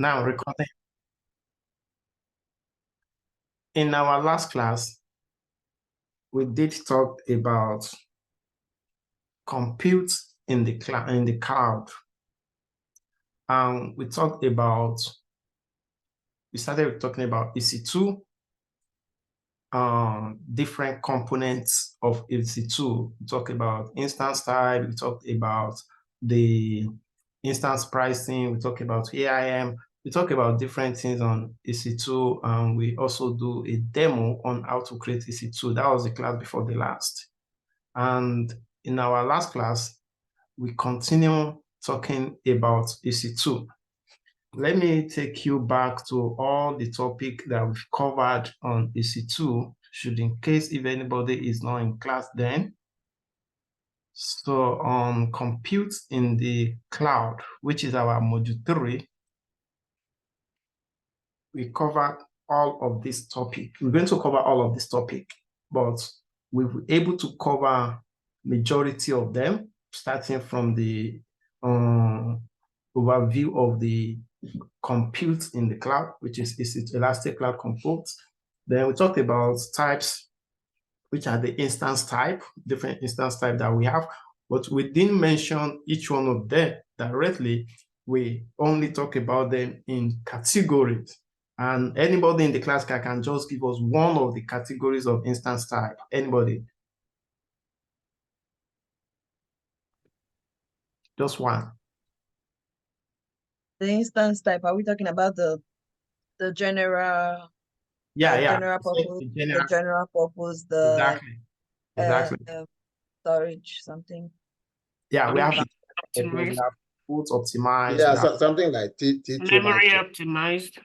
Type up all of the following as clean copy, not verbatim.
Now, recording. In our last class, we did talk about compute in the cloud. And we started talking about EC2, different components of EC2. We talked about instance type, we talked about the instance pricing, we talked about AIM, we talk about different things on EC2, and we also do a demo on how to create EC2. That was the class before the last. And in our last class, we continue talking about EC2. Let me take you back to all the topic that we've covered on EC2, in case if anybody is not in class then. So on compute in the cloud, which is our module 3, we covered all of this topic. We're going to cover all of this topic, but we were able to cover majority of them, starting from the overview of the compute in the cloud, which is Elastic Cloud Compute. Then we talked about types, which are the instance type, different instance type that we have, but we didn't mention each one of them directly. We only talk about them in categories. And anybody in the class can just give us one of the categories of instance type. Anybody? Just one. The instance type, are we talking about the general? General purpose, the general purpose, exactly. Storage, something. Yeah, we have boot optimized. Yeah, something like memory optimized.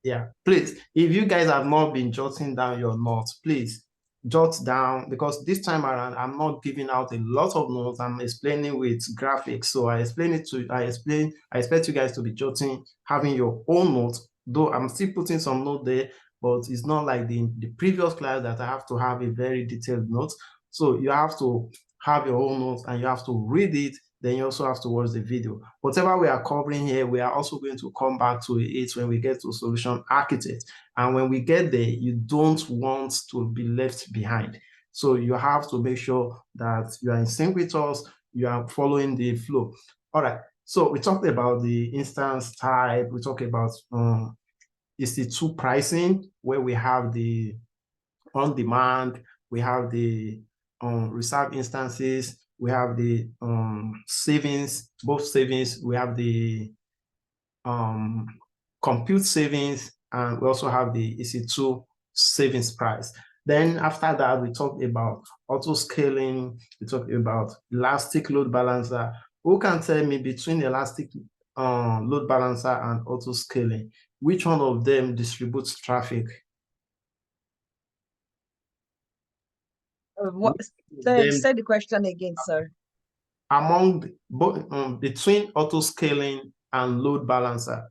Yeah. Please, if you guys have not been jotting down your notes, please jot down, because this time around I'm not giving out a lot of notes. I'm explaining with graphics. So I expect you guys to be jotting, having your own notes, though I'm still putting some note there, but it's not like the previous class that I have to have a very detailed note. So you have to have your own notes and you have to read it. Then you also have to watch the video. Whatever we are covering here, we are also going to come back to it when we get to solution architect. And when we get there, you don't want to be left behind. So you have to make sure that you are in sync with us, you are following the flow. All right, so we talked about the instance type, we talked about EC2 pricing, where we have the on-demand, we have the reserved instances, we have the savings, both savings, we have the compute savings, and we also have the EC2 savings price. Then after that, we talked about auto scaling, we talked about elastic load balancer. Who can tell me between elastic load balancer and auto scaling, which one of them distributes traffic? Say the question again, sir. Among both, between auto scaling and load balancer,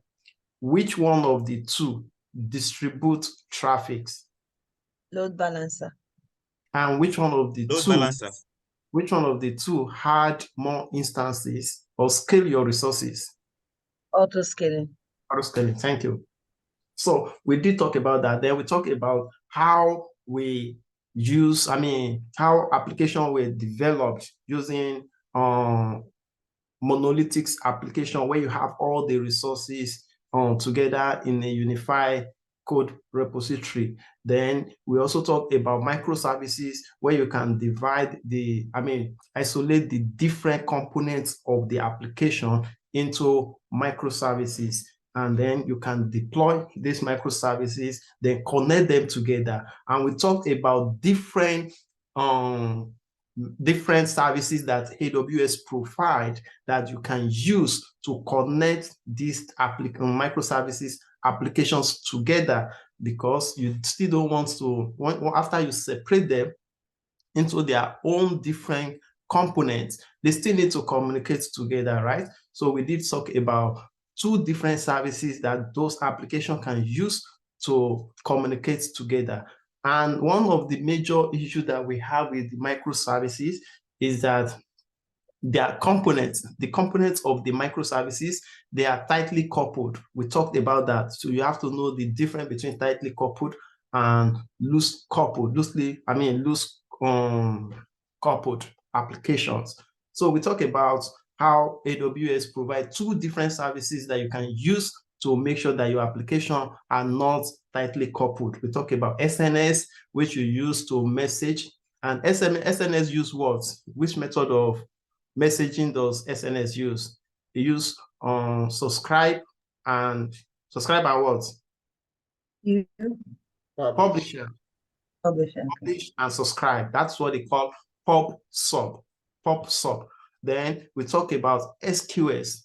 which one of the two distributes traffic? Load balancer. And which one of the load balancer? Which one of the two had more instances or scale your resources? Auto scaling. Auto scaling. Thank you. So we did talk about that. Then we talked about how we use, how applications were developed using monolithic application where you have all the resources together in a unified code repository. Then we also talked about microservices where you can divide isolate the different components of the application into microservices. And then you can deploy these microservices, then connect them together. And we talked about different services that AWS provide that you can use to connect these microservices applications together, because you still don't want to, after you separate them into their own different components, they still need to communicate together, right? So we did talk about two different services that those applications can use to communicate together. And one of the major issues that we have with the microservices is that their components, the components of the microservices, they are tightly coupled. We talked about that. So you have to know the difference between tightly coupled and loose coupled, loose coupled applications. So we talk about how AWS provides two different services that you can use to make sure that your application are not tightly coupled. We talk about SNS, which you use to message, and SNS use what? Which method of messaging does SNS use? They use subscribe and subscribe and what? Publisher. Publish and subscribe. That's what they call pub sub. Then we talk about SQS.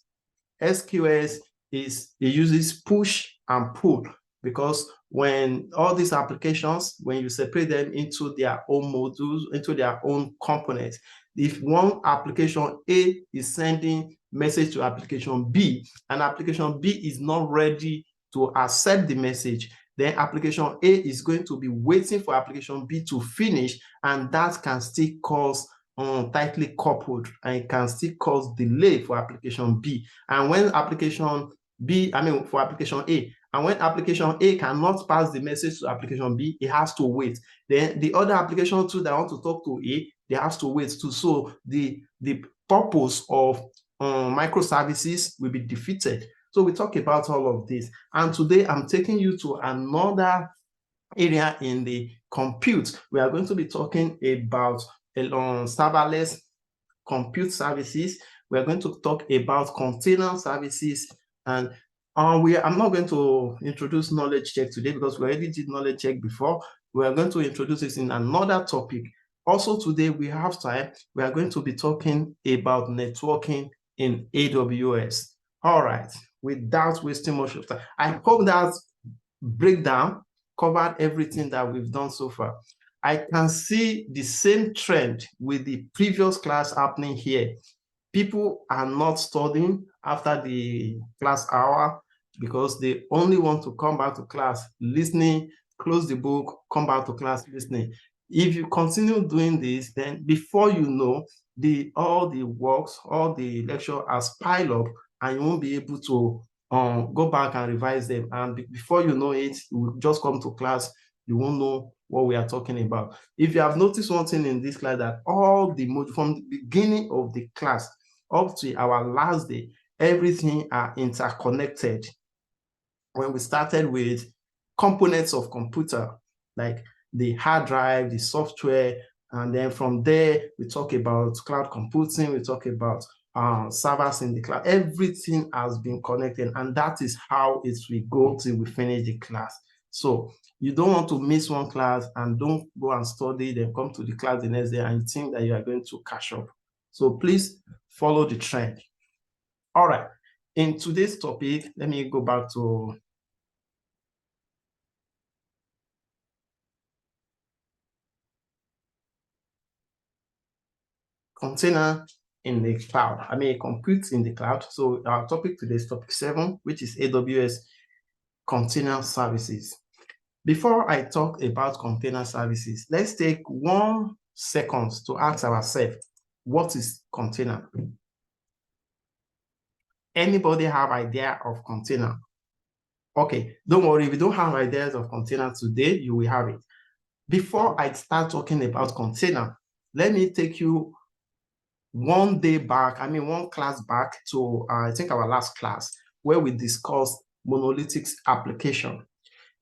SQS is it uses push and pull, because when all these applications, when you separate them into their own modules, into their own components, if one application A is sending message to application B, and application B is not ready to accept the message, then application A is going to be waiting for application B to finish, and that can still cause tightly coupled, and it can still cause delay for application B. And when application B, for application A, and when application A cannot pass the message to application B, it has to wait. Then the other application too that want to talk to A, they have to wait too. So the purpose of microservices will be defeated. So we talk about all of this. And today I'm taking you to another area in the compute. We are going to be talking about serverless compute services. We are going to talk about container services, and I'm not going to introduce knowledge check today because we already did knowledge check before. We are going to introduce this in another topic. Also today we have time. We are going to be talking about networking in AWS. All right, without wasting much of time, I hope that breakdown covered everything that we've done so far. I can see the same trend with the previous class happening here. People are not studying after the class hour because they only want to come back to class listening, close the book, come back to class listening. If you continue doing this, then before you know, all the works, all the lecture has piled up, and you won't be able to go back and revise them. And before you know it, you will just come to class, you won't know what we are talking about. If you have noticed one thing in this class, that all the modules from the beginning of the class up to our last day, everything are interconnected. When we started with components of computer, like the hard drive, the software, and then from there, we talk about cloud computing, we talk about servers in the cloud. Everything has been connected, and that is how it will go till we finish the class. So you don't want to miss one class and don't go and study, then come to the class the next day and you think that you are going to catch up. So please follow the trend. All right, in today's topic, let me go back to container in the cloud. Compute in the cloud. So our topic today is topic 7, which is AWS Container Services. Before I talk about container services, let's take 1 second to ask ourselves, what is container? Anybody have idea of container? Okay, don't worry, if you don't have ideas of container today, you will have it. Before I start talking about container, let me take you 1 day back, 1 class back to, I think our last class, where we discussed monolithic application.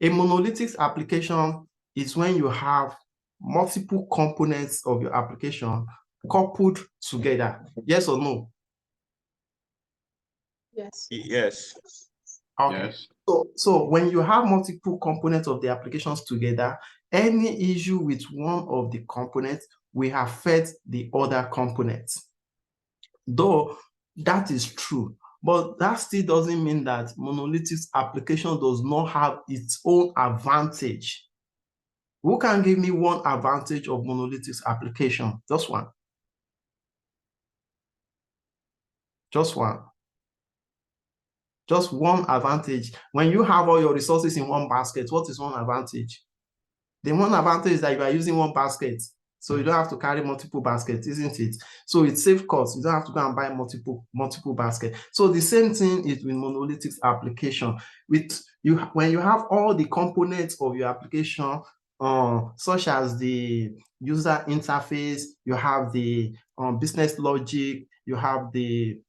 A monolithic application is when you have multiple components of your application coupled together. Yes or no? Yes. Yes. Okay. Yes. So when you have multiple components of the applications together, any issue with one of the components will affect the other components. Though that is true, but that still doesn't mean that monolithic application does not have its own advantage. Who can give me one advantage of monolithic application? Just one. Just one. Just one advantage. When you have all your resources in one basket, what is one advantage? The one advantage is that you are using one basket. So you don't have to carry multiple baskets, isn't it? So it saves costs. You don't have to go and buy multiple baskets. So the same thing is with monolithic application. When you have all the components of your application, such as the user interface, you have the business logic, you have the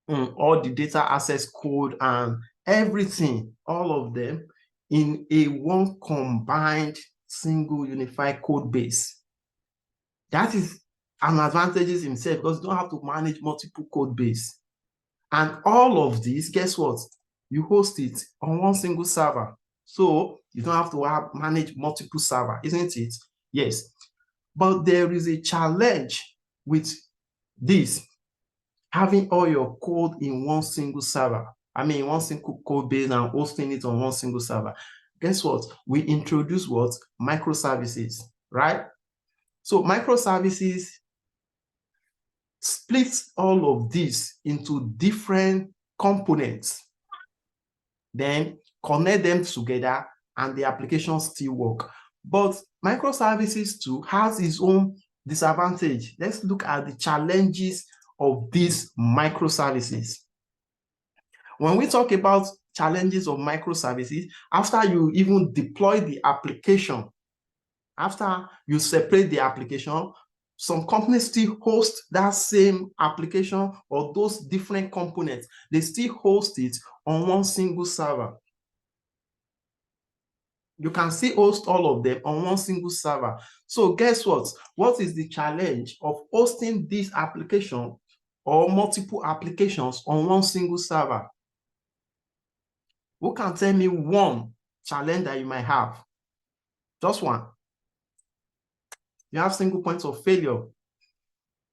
all the data access code and everything, all of them in a one combined single unified code base. That is an advantage in itself because you don't have to manage multiple code base. And all of this, guess what? You host it on one single server. So you don't have to manage multiple servers, isn't it? Yes. But there is a challenge with this, having all your code in one single server. I mean, one single code base and hosting it on one single server. Guess what? We introduce what? Microservices, right? So microservices splits all of this into different components, then connect them together and the application still work. But microservices too has its own disadvantage. Let's look at the challenges of these microservices. When we talk about challenges of microservices, after you even deploy the application, after you separate the application, some companies still host that same application or those different components. They still host it on one single server. You can still host all of them on one single server. So guess what? What is the challenge of hosting this application or multiple applications on one single server? Who can tell me one challenge that you might have? Just one. You have single points of failure.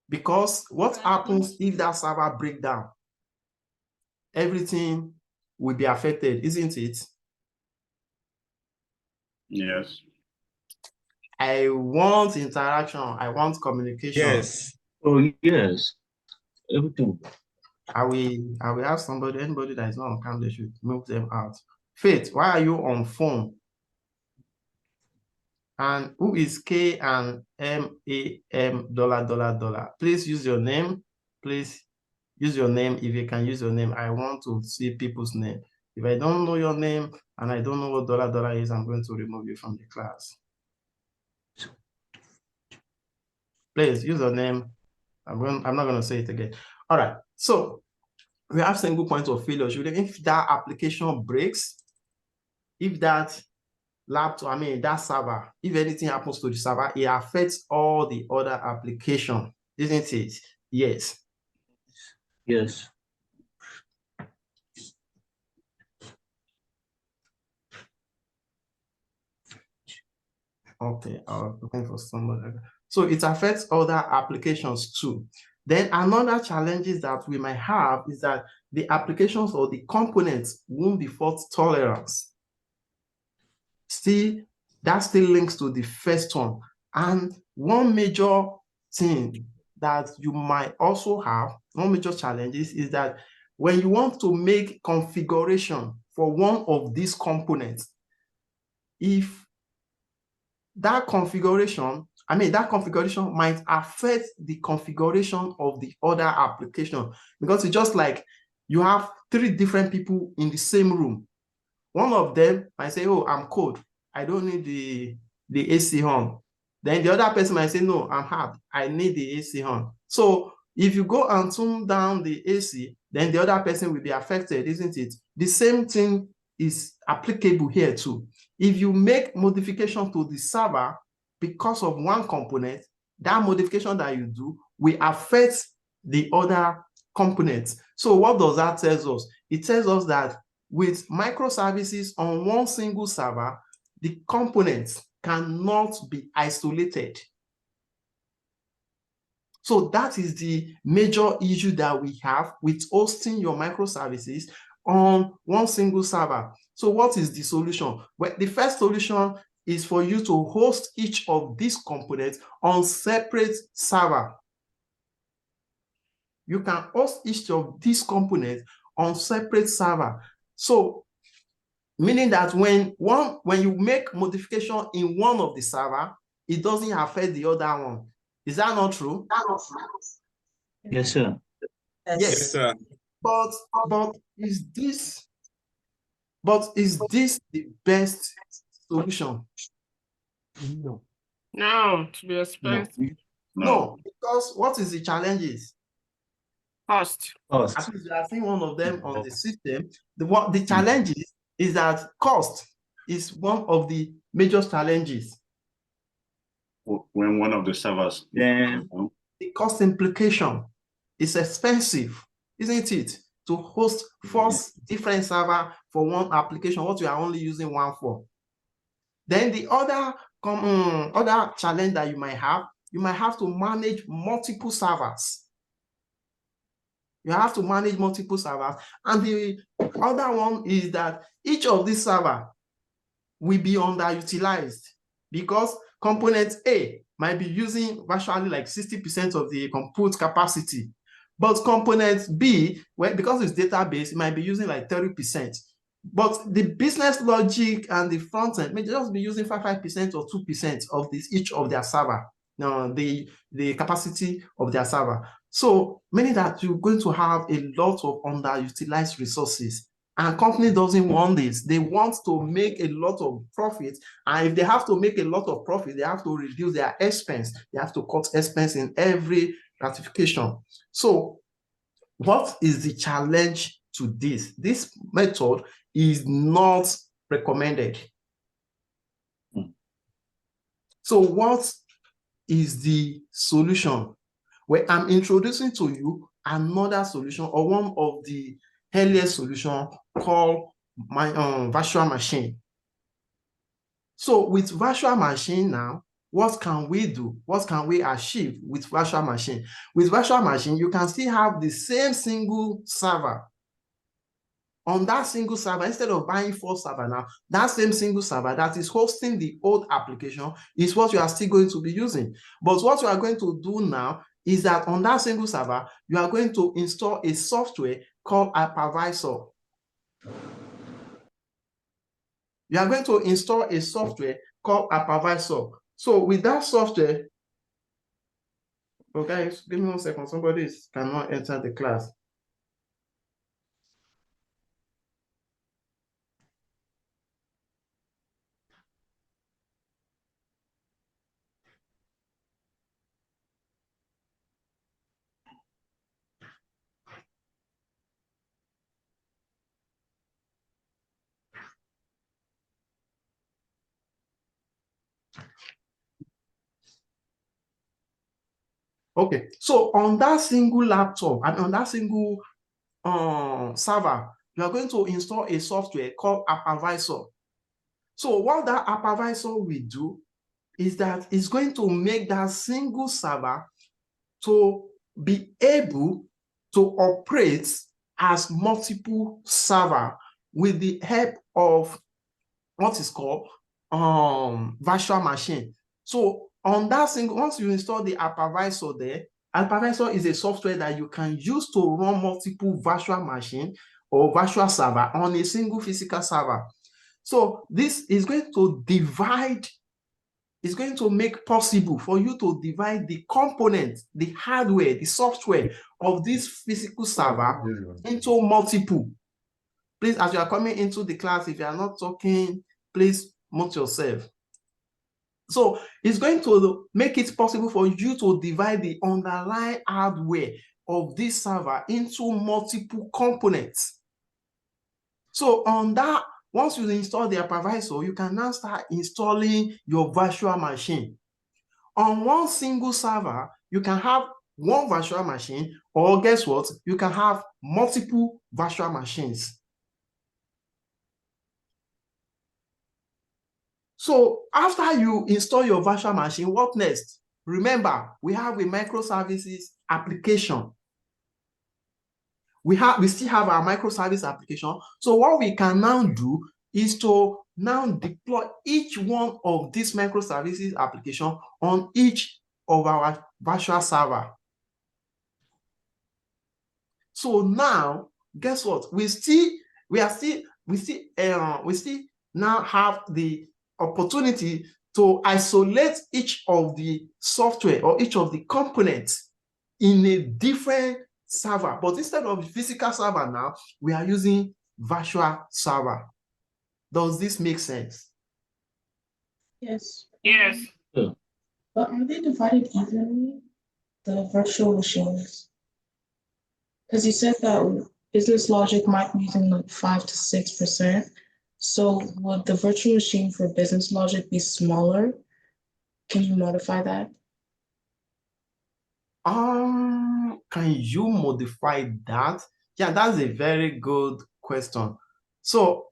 Because what happens if that server breaks down? Everything will be affected, isn't it? Yes. I want interaction. I want communication. Yes. Oh, yes. Everything. I will ask anybody that is not on camera, they should move them out. Faith, why are you on phone? And who is K and MAM ? Please use your name. Please use your name. If you can use your name, I want to see people's name. If I don't know your name and I don't know what $$ is, I'm going to remove you from the class. Please use your name. I'm not going to say it again. All right. So we have single point of failure. If that application breaks, if that laptop, I mean that server, if anything happens to the server, it affects all the other application, isn't it? Yes. Yes. Okay, I was looking for somebody. So it affects other applications too. Then another challenges that we might have is that the applications or the components won't be fault tolerance. That still links to the first one. And one major thing that you might also have, one major challenges is that when you want to make configuration for one of these components, if that configuration might affect the configuration of the other application, because it's just like you have 3 different people in the same room. One of them might say, oh, I'm cold. I don't need the AC on. Then the other person might say, no, I'm hot. I need the AC on. So if you go and tune down the AC, then the other person will be affected, isn't it? The same thing is applicable here too. If you make modification to the server because of one component, that modification that you do will affect the other components. So what does that tell us? It tells us that with microservices on one single server, the components cannot be isolated. So that is the major issue that we have with hosting your microservices on one single server. So what is the solution? Well, the first solution is for you to host each of these components on separate server. You can host each of these components on separate server. So meaning that when you make modification in one of the server, it doesn't affect the other one. Is that not true? Yes, sir. Yes, sir. But is this the best solution? No. No, to be expensive. No, because what is the challenges? Cost. At least you are seeing one of them on the system. The challenges is that cost is one of the major challenges. When one of the servers, then the cost implication is expensive, isn't it? To host 4 different servers for one application, what you are only using one for. Then the other challenge that you might have to manage multiple servers. You have to manage multiple servers. And the other one is that each of these servers will be underutilized because component A might be using virtually like 60% of the compute capacity. But component B, because it's database, it might be using like 30%. But the business logic and the front end may just be using 5% or 2% of each of their server. Now, the capacity of their server. So, meaning that you're going to have a lot of underutilized resources. And company doesn't want this. They want to make a lot of profit. And if they have to make a lot of profit, they have to reduce their expense. They have to cut expense in every gratification. So what is the challenge to this? This method is not recommended. So what is the solution? Well, I'm introducing to you another solution or one of the earliest solution called virtual machine. So with virtual machine now, what can we do? What can we achieve with virtual machine? With virtual machine, you can still have the same single server. On that single server, instead of buying 4 servers now, that same single server that is hosting the old application is what you are still going to be using. But what you are going to do now is that on that single server, you are going to install a software called hypervisor. You are going to install a software called hypervisor. So with that software, guys, give me 1 second. Somebody cannot enter the class. Okay, so on that single laptop and on that single server, you are going to install a software called hypervisor. So what that hypervisor will do is that it's going to make that single server to be able to operate as multiple server with the help of what is called virtual machine. So on that single, once you install the hypervisor there, hypervisor is a software that you can use to run multiple virtual machine or virtual server on a single physical server. So this is going to divide, it's going to make possible for you to divide the components, the hardware, the software of this physical server into multiple. Please, as you are coming into the class, if you are not talking, please mute yourself. So it's going to make it possible for you to divide the underlying hardware of this server into multiple components. So on that, once you install the hypervisor, you can now start installing your virtual machine. On one single server, you can have one virtual machine, or guess what? You can have multiple virtual machines. So after you install your virtual machine, what next? Remember, we have a microservices application. We still have our microservice application. So what we can now do is to now deploy each one of these microservices application on each of our virtual server. So now, guess what? We still now have the opportunity to isolate each of the software or each of the components in a different server. But instead of physical server now, we are using virtual server. Does this make sense? Yes. Yes. But are they divided evenly, the virtual machines? Because you said that business logic might be using like 5 to 6%. So would the virtual machine for business logic be smaller? Can you modify that? Can you modify that? Yeah, that's a very good question. So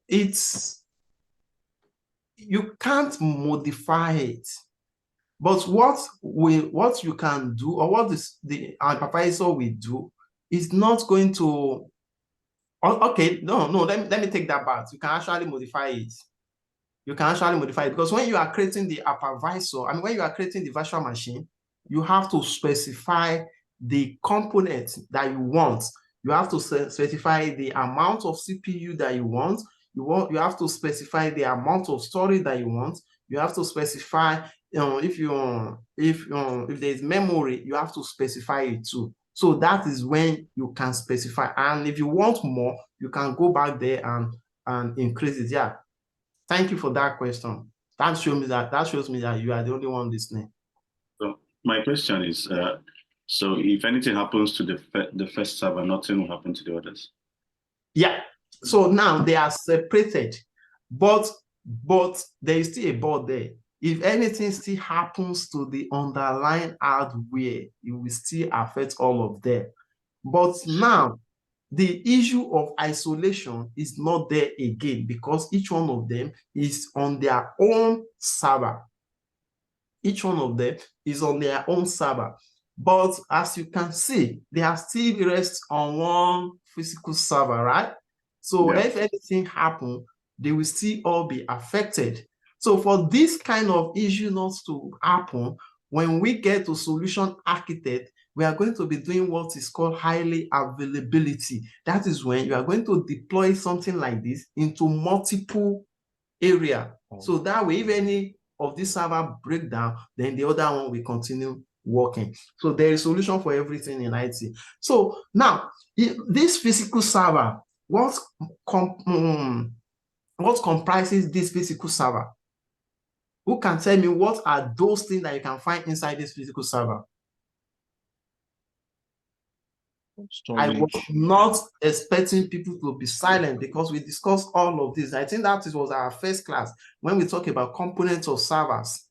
you can't modify it, but what you can do, or what the hypervisor will do, is not going to. Okay, no, let me take that back. You can actually modify it. You can actually modify it, because when you are creating the hypervisor, I mean, when you are creating the virtual machine, you have to specify the component that you want. You have to specify the amount of CPU that you want. You have to specify the amount of storage that you want. You have to specify, if there's memory, you have to specify it too. So that is when you can specify. And if you want more, you can go back there and increase it. Yeah. Thank you for that question. That shows me that you are the only one listening. So my question is, so if anything happens to the first server, nothing will happen to the others. Yeah. So now they are separated, but there is still a but there. If anything still happens to the underlying hardware, it will still affect all of them. But now the issue of isolation is not there again, because each one of them is on their own server. Each one of them is on their own server. But as you can see, they are still rest on one physical server, right? So if anything happens, they will still all be affected. So for this kind of issue not to happen, when we get to solution architect, we are going to be doing what is called highly availability. That is when you are going to deploy something like this into multiple areas. So that way, if any of this server break down, then the other one will continue working. So there is a solution for everything in IT. So now, this physical server, what comprises this physical server? Who can tell me what are those things that you can find inside this physical server? Storage. I was not expecting people to be silent, because we discussed all of this. I think that was our first class when we talk about components of servers.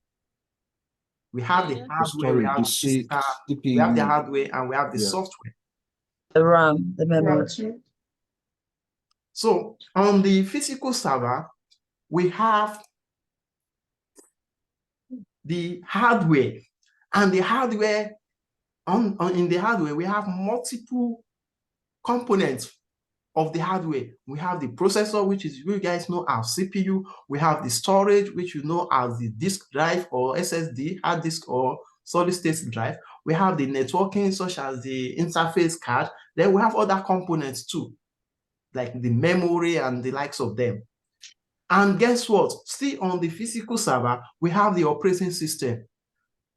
We have the hardware, we have the hardware, and we have the software. The RAM, the memory. So on the physical server, we have the hardware, and the hardware in the hardware, we have multiple components of the hardware. We have the processor, which is, you guys know, as CPU. We have the storage, which you know as the disk drive or SSD, hard disk or solid state drive. We have the networking, such as the interface card. Then we have other components too, like the memory and the likes of them. And guess what? Still on the physical server, we have the operating system.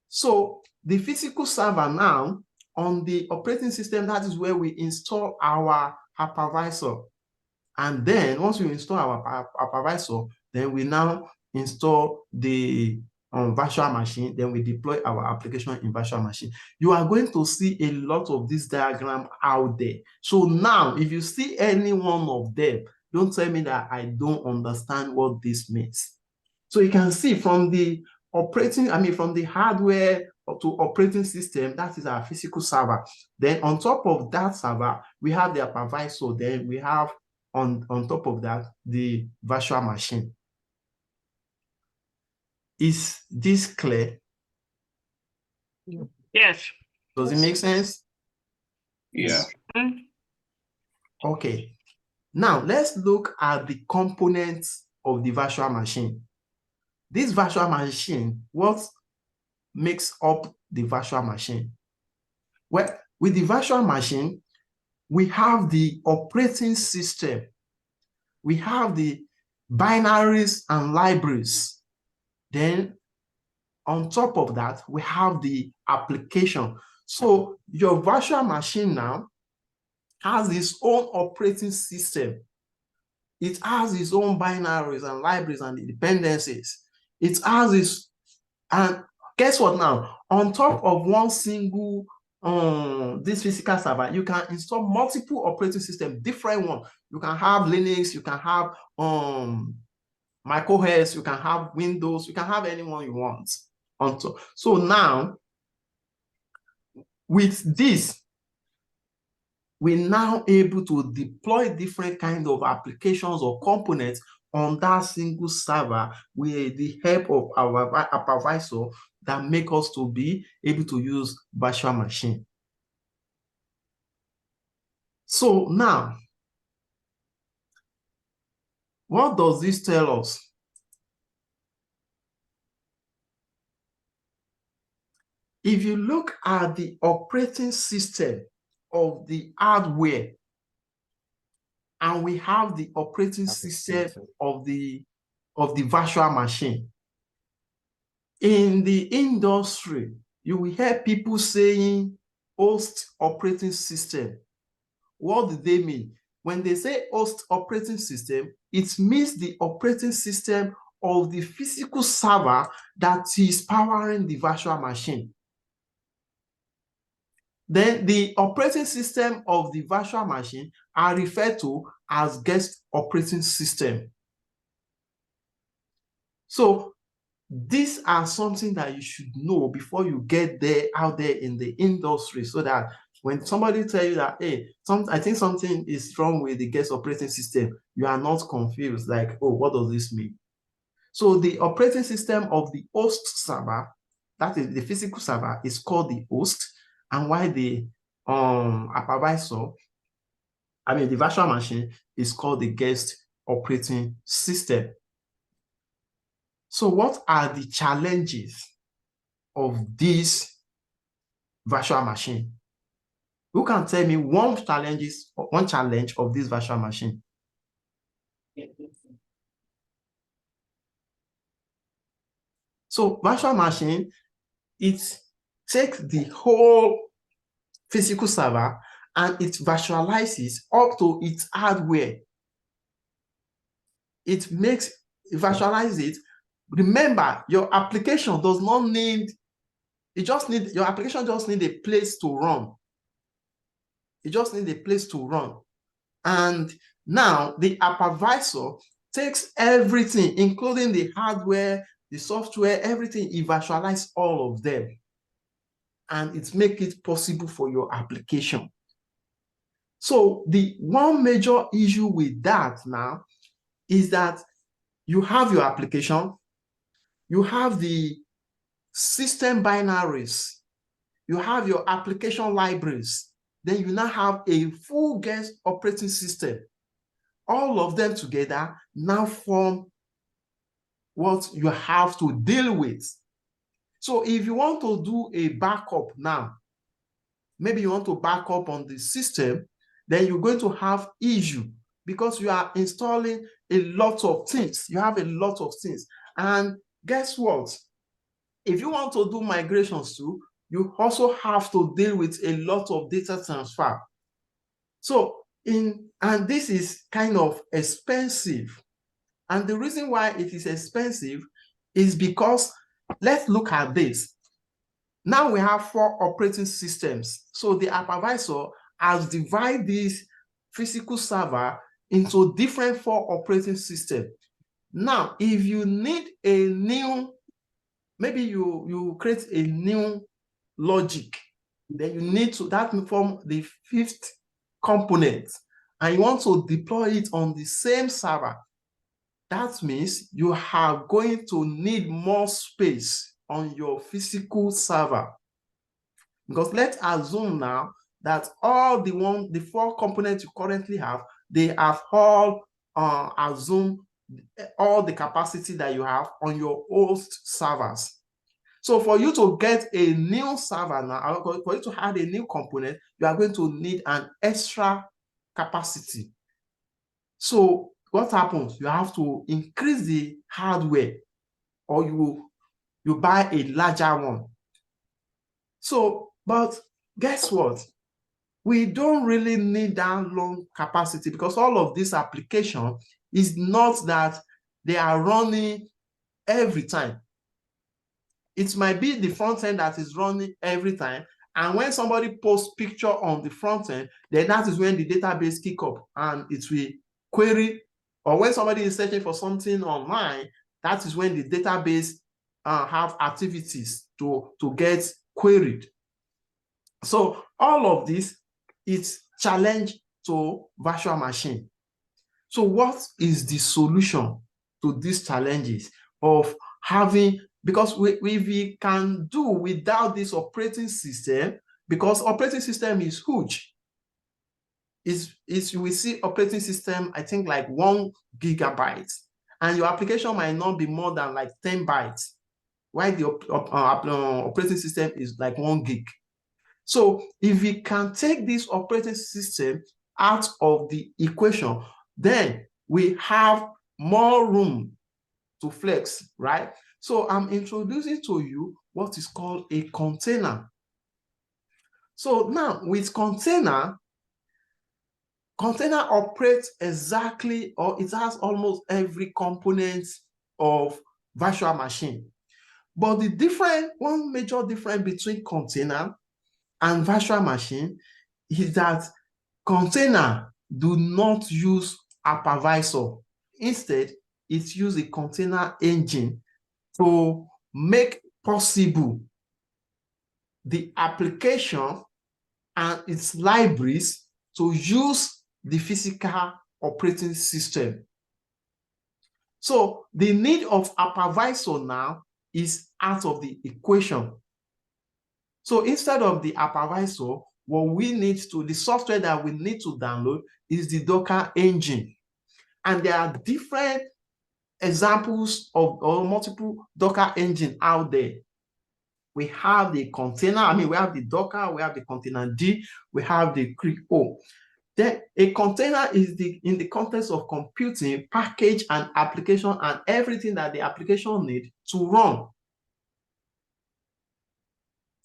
So the physical server now, on the operating system, that is where we install our hypervisor. And then once we install our hypervisor, then we now install the virtual machine, then we deploy our application in virtual machine. You are going to see a lot of this diagram out there. So now, if you see any one of them, don't tell me that I don't understand what this means. So you can see from the from the hardware to operating system, that is our physical server. Then on top of that server, we have the hypervisor. Then we have on top of that, the virtual machine. Is this clear? Yes. Does it make sense? Yeah. Okay. Now let's look at the components of the virtual machine. This virtual machine, what makes up the virtual machine? Well, with the virtual machine, we have the operating system. We have the binaries and libraries. Then on top of that, we have the application. So your virtual machine now has its own operating system. It has its own binaries and libraries and dependencies. It has its, and guess what now? On top of one single this physical server, you can install multiple operating systems, different ones. You can have Linux, you can have macOS, you can have Windows, you can have anyone you want on top. So now, with this, we're now able to deploy different kinds of applications or components on that single server with the help of our hypervisor that make us to be able to use virtual machine. So now, what does this tell us? If you look at the operating system of the hardware, and we have the operating system of the virtual machine. In the industry, you will hear people saying host operating system. What do they mean? When they say host operating system, it means the operating system of the physical server that is powering the virtual machine. Then the operating system of the virtual machine are referred to as guest operating system. So these are something that you should know before you get there out there in the industry, so that when somebody tells you that, hey, I think something is wrong with the guest operating system, you are not confused, like, oh, what does this mean? So the operating system of the host server, that is the physical server, is called the host, and while the hypervisor, the virtual machine, is called the guest operating system. So what are the challenges of this virtual machine? Who can tell me one challenge of this virtual machine? So virtual machine, it takes the whole physical server and it virtualizes up to its hardware. It virtualizes it. Remember, your application does not need, your application just needs a place to run. It just needs a place to run. And now the hypervisor takes everything, including the hardware, the software, everything, it virtualizes all of them. And it makes it possible for your application. So the one major issue with that now is that you have your application, you have the system binaries, you have your application libraries, then you now have a full guest operating system. All of them together now form what you have to deal with. So if you want to do a backup now, maybe you want to back up on the system, then you're going to have issue because you are installing a lot of things. You have a lot of things. And guess what? If you want to do migrations too, you also have to deal with a lot of data transfer. So and this is kind of expensive. And the reason why it is expensive is because, let's look at this. Now we have 4 operating systems. So the hypervisor has divided this physical server into different 4 operating systems. Now, if you need a new, maybe you create a new logic, then you need to, that form the 5th component, and you want to deploy it on the same server. That means you are going to need more space on your physical server. Because let's assume now that all the 4 components you currently have, they have all assumed all the capacity that you have on your host servers. So for you to get a new server now, for you to add a new component, you are going to need an extra capacity. So what happens? You have to increase the hardware, or you you buy a larger one. So, but guess what? We don't really need that long capacity because all of this application is not that they are running every time. It might be the front end that is running every time. And when somebody posts picture on the front end, then that is when the database kick up and it will query. Or when somebody is searching for something online, that is when the database have activities to get queried. So all of this is challenge to virtual machine. So what is the solution to these challenges of having, because we can do without this operating system, because operating system is huge. We see operating system, I think like 1 gigabyte, and your application might not be more than like 10 bytes, while the operating system is like 1 gig. So if we can take this operating system out of the equation, then we have more room to flex, right? So I'm introducing to you what is called a container. So now with container operates exactly, or it has almost every component of virtual machine. But one major difference between container and virtual machine is that container do not use hypervisor. Instead, it uses a container engine to make possible the application and its libraries to use the physical operating system. So the need of hypervisor now is out of the equation. So instead of the hypervisor, the software that we need to download is the Docker engine. And there are different examples of multiple Docker engine out there. We have the container, we have the Docker, we have the container D, we have the CRIO. Then a container is in the context of computing, package and application and everything that the application needs to run.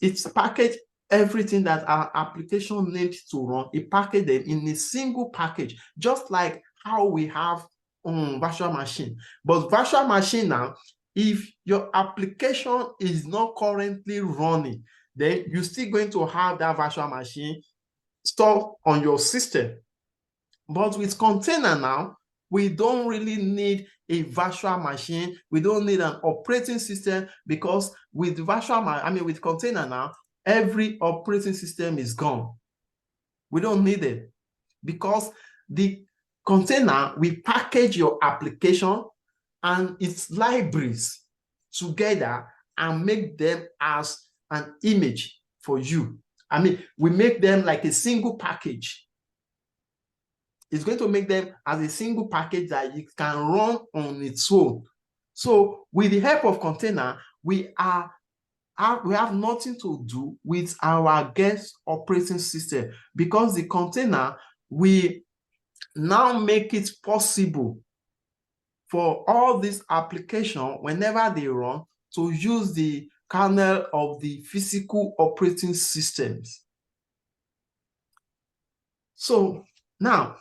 It's package everything that our application needs to run. It package them in a single package, just like how we have virtual machine. But virtual machine now, if your application is not currently running, then you're still going to have that virtual machine stored on your system. But with container now, we don't really need a virtual machine. We don't need an operating system, because with with container now, every operating system is gone. We don't need it, because the container will package your application and its libraries together and make them as an image for you. We make them like a single package. It's going to make them as a single package that it can run on its own. So with the help of container, we have nothing to do with our guest operating system, because the container will now make it possible for all these applications, whenever they run, to use the kernel of the physical operating systems. So now,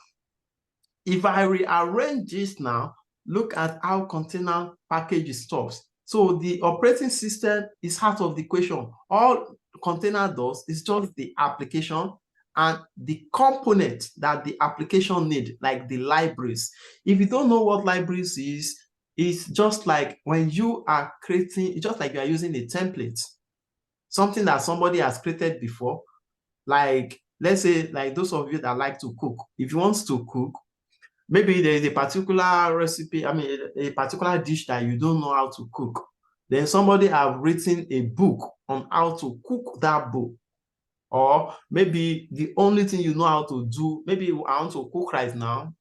if I rearrange this now, look at how container package is stored. So the operating system is out of the equation. All container does is just the application and the component that the application needs, like the libraries. If you don't know what libraries is, it's just like when you are creating, it's just like you are using a template, something that somebody has created before. Like, let's say, like those of you that like to cook, if you want to cook, maybe there is a particular recipe, a particular dish that you don't know how to cook. Then somebody have written a book on how to cook that book. Or maybe the only thing you know how to do, maybe I want to cook right now,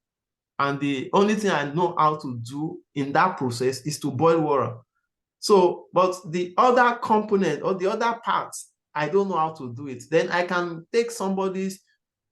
and the only thing I know how to do in that process is to boil water. So, but the other component or the other parts, I don't know how to do it. Then I can take somebody's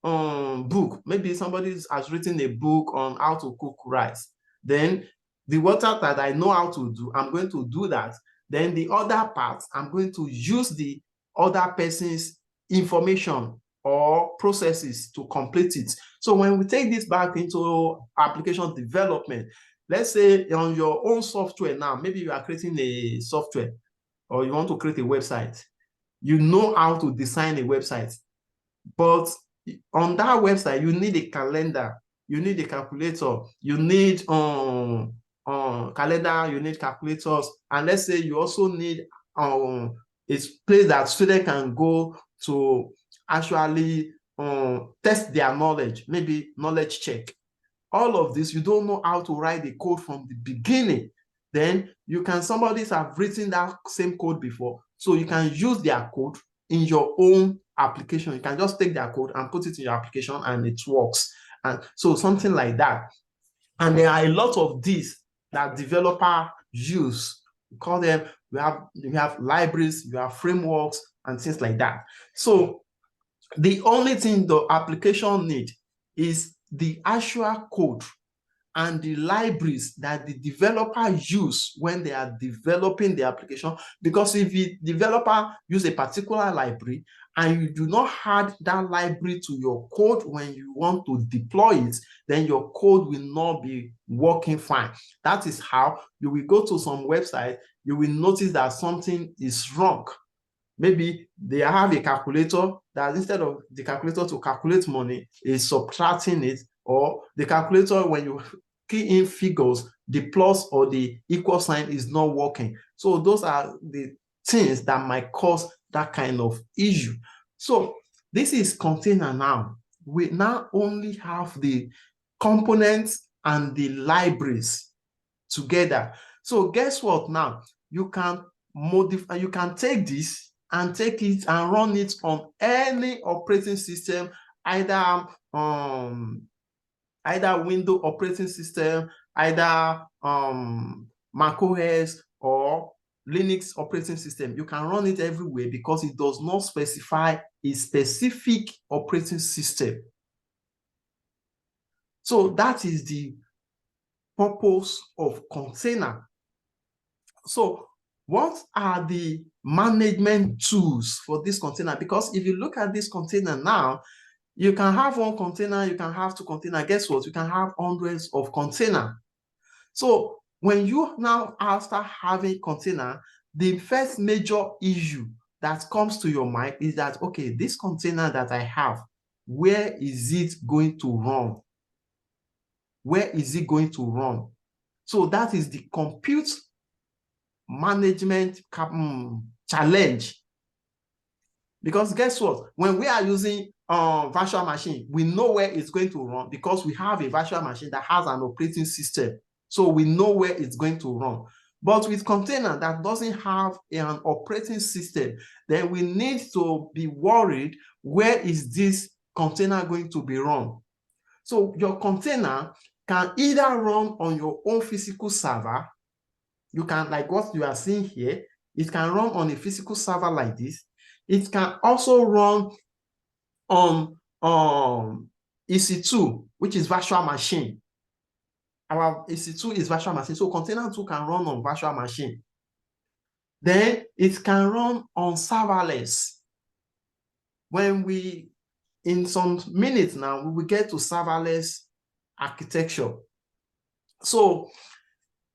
book. Maybe somebody has written a book on how to cook rice. Then the water that I know how to do, I'm going to do that. Then the other part, I'm going to use the other person's information or processes to complete it. So when we take this back into application development, let's say on your own software now, maybe you are creating a software or you want to create a website. You know how to design a website, but on that website, you need a calendar, you need a calculator, you need calendar, you need calculators, and let's say you also need a place that students can go to actually test their knowledge, maybe knowledge check. All of this, you don't know how to write the code from the beginning. Then you can, somebody have written that same code before, so you can use their code in your own application. You can just take their code and put it in your application and it works. And so something like that. And there are a lot of these that developer use. We call them, we have libraries, we have frameworks and things like that. So the only thing the application need is the actual code and the libraries that the developer use when they are developing the application. Because if the developer use a particular library and you do not add that library to your code when you want to deploy it, then your code will not be working fine. That is how you will go to some website, you will notice that something is wrong. Maybe they have a calculator that instead of the calculator to calculate money is subtracting it, or the calculator, when you key in figures, the plus or the equal sign is not working. So those are the things that might cause that kind of issue. So this is container now. We now only have the components and the libraries together. So guess what now? You can modify, you can take this and take it and run it on any operating system, either Windows operating system, either macOS or Linux operating system. You can run it everywhere because it does not specify a specific operating system. So that is the purpose of container. So what are the management tools for this container? Because if you look at this container now, you can have one container, you can have two containers. Guess what? You can have hundreds of containers. So when you now start having container, the first major issue that comes to your mind is that, okay, this container that I have, where is it going to run? Where is it going to run? So that is the compute management challenge. Because guess what? When we are using virtual machine, we know where it's going to run because we have a virtual machine that has an operating system. So we know where it's going to run. But with container that doesn't have an operating system, then we need to be worried, where is this container going to be run? So your container can either run on your own physical server. You can, like what you are seeing here, it can run on a physical server like this. It can also run on EC2, which is virtual machine. Our EC2 is virtual machine, so container 2 can run on virtual machine. Then it can run on serverless. When we, in some minutes now, we will get to serverless architecture. So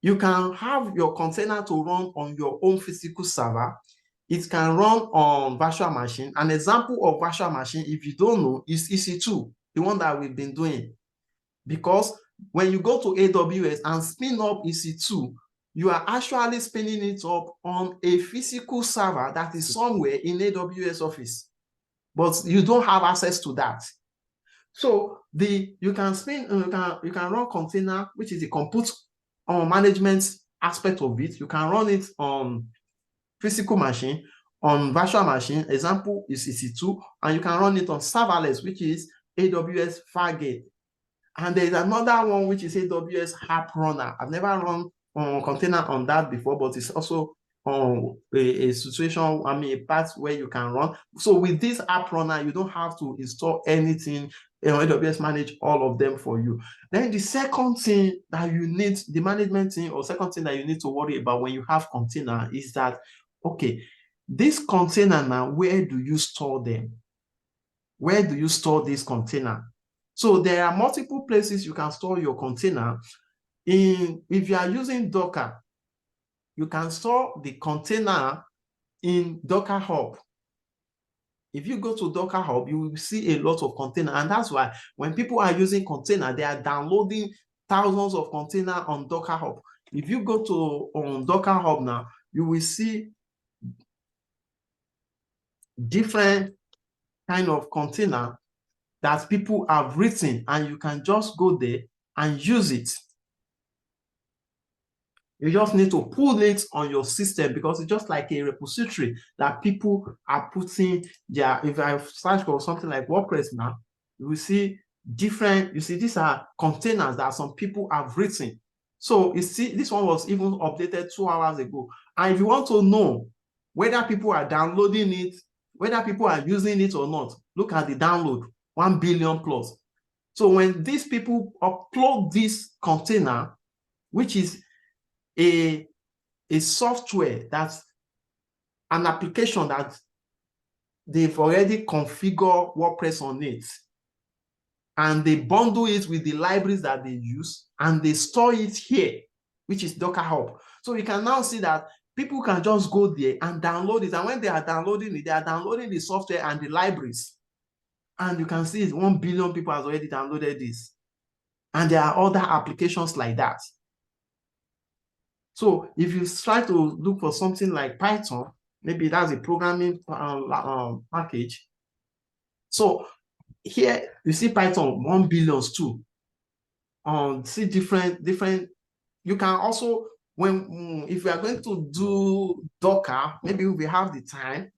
you can have your container to run on your own physical server. It can run on virtual machine. An example of virtual machine, if you don't know, is EC2, the one that we've been doing. Because when you go to AWS and spin up EC2, you are actually spinning it up on a physical server that is somewhere in AWS office, but you don't have access to that. So you can run container, which is the compute management aspect of it. You can run it on physical machine, on virtual machine. Example is EC2, and you can run it on serverless, which is AWS Fargate. And there is another one which is AWS App Runner. I've never run container on that before, but it's also a situation, I mean, a path where you can run. So with this app runner, you don't have to install anything. AWS manage all of them for you. Then the second thing that you need, the management thing, or second thing that you need to worry about when you have container is that, okay, this container now, where do you store them? Where do you store this container? So there are multiple places you can store your container. If you are using Docker, you can store the container in Docker Hub. If you go to Docker Hub, you will see a lot of container. And that's why when people are using container, they are downloading thousands of container on Docker Hub. If you go to Docker Hub now, you will see different kind of container that people have written, and you can just go there and use it. You just need to pull it on your system because it's just like a repository that people are putting their, if I search for something like WordPress now, you will see different, you see, these are containers that some people have written. So you see, this one was even updated 2 hours ago. And if you want to know whether people are downloading it, whether people are using it or not, look at the download, 1 billion plus. So when these people upload this container, which is a software, that's an application that they've already configured WordPress on it, and they bundle it with the libraries that they use, and they store it here, which is Docker Hub. So you can now see that people can just go there and download it. And when they are downloading it, they are downloading the software and the libraries. And you can see 1 billion people has already downloaded this. And there are other applications like that. So if you try to look for something like Python, maybe that's a programming package. So here you see Python 1 billion too. See different. You can also, if we are going to do Docker, maybe we have the time,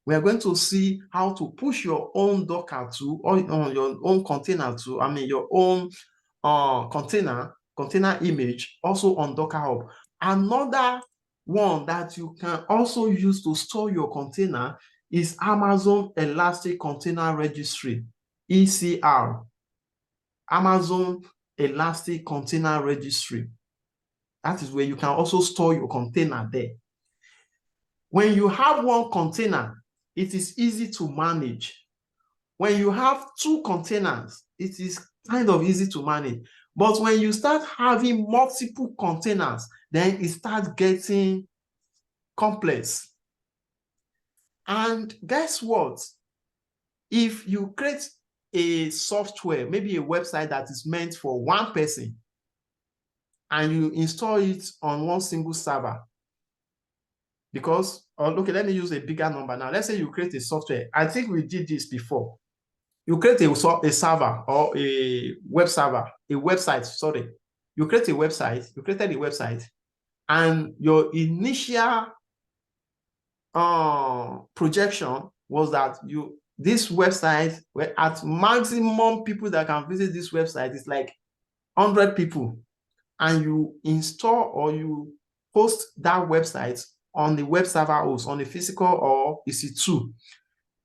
we are going to see how to push your own Docker to, or your own container to, I mean your own container image also on Docker Hub. Another one that you can also use to store your container is Amazon Elastic Container Registry, ECR. Amazon Elastic Container Registry. That is where you can also store your container there. When you have one container, it is easy to manage. When you have 2 containers, it is kind of easy to manage. But when you start having multiple containers, then it starts getting complex. And guess what? If you create a software, maybe a website that is meant for one person, and you install it on one single server, because, okay, let me use a bigger number now. Let's say you create a software. I think we did this before. You create a server or a web server, a website, sorry. You create a website, you created a website, and your initial projection was that this website, where at maximum people that can visit this website is like 100 people, and you install or you host that website on the web server host, on a physical or EC2.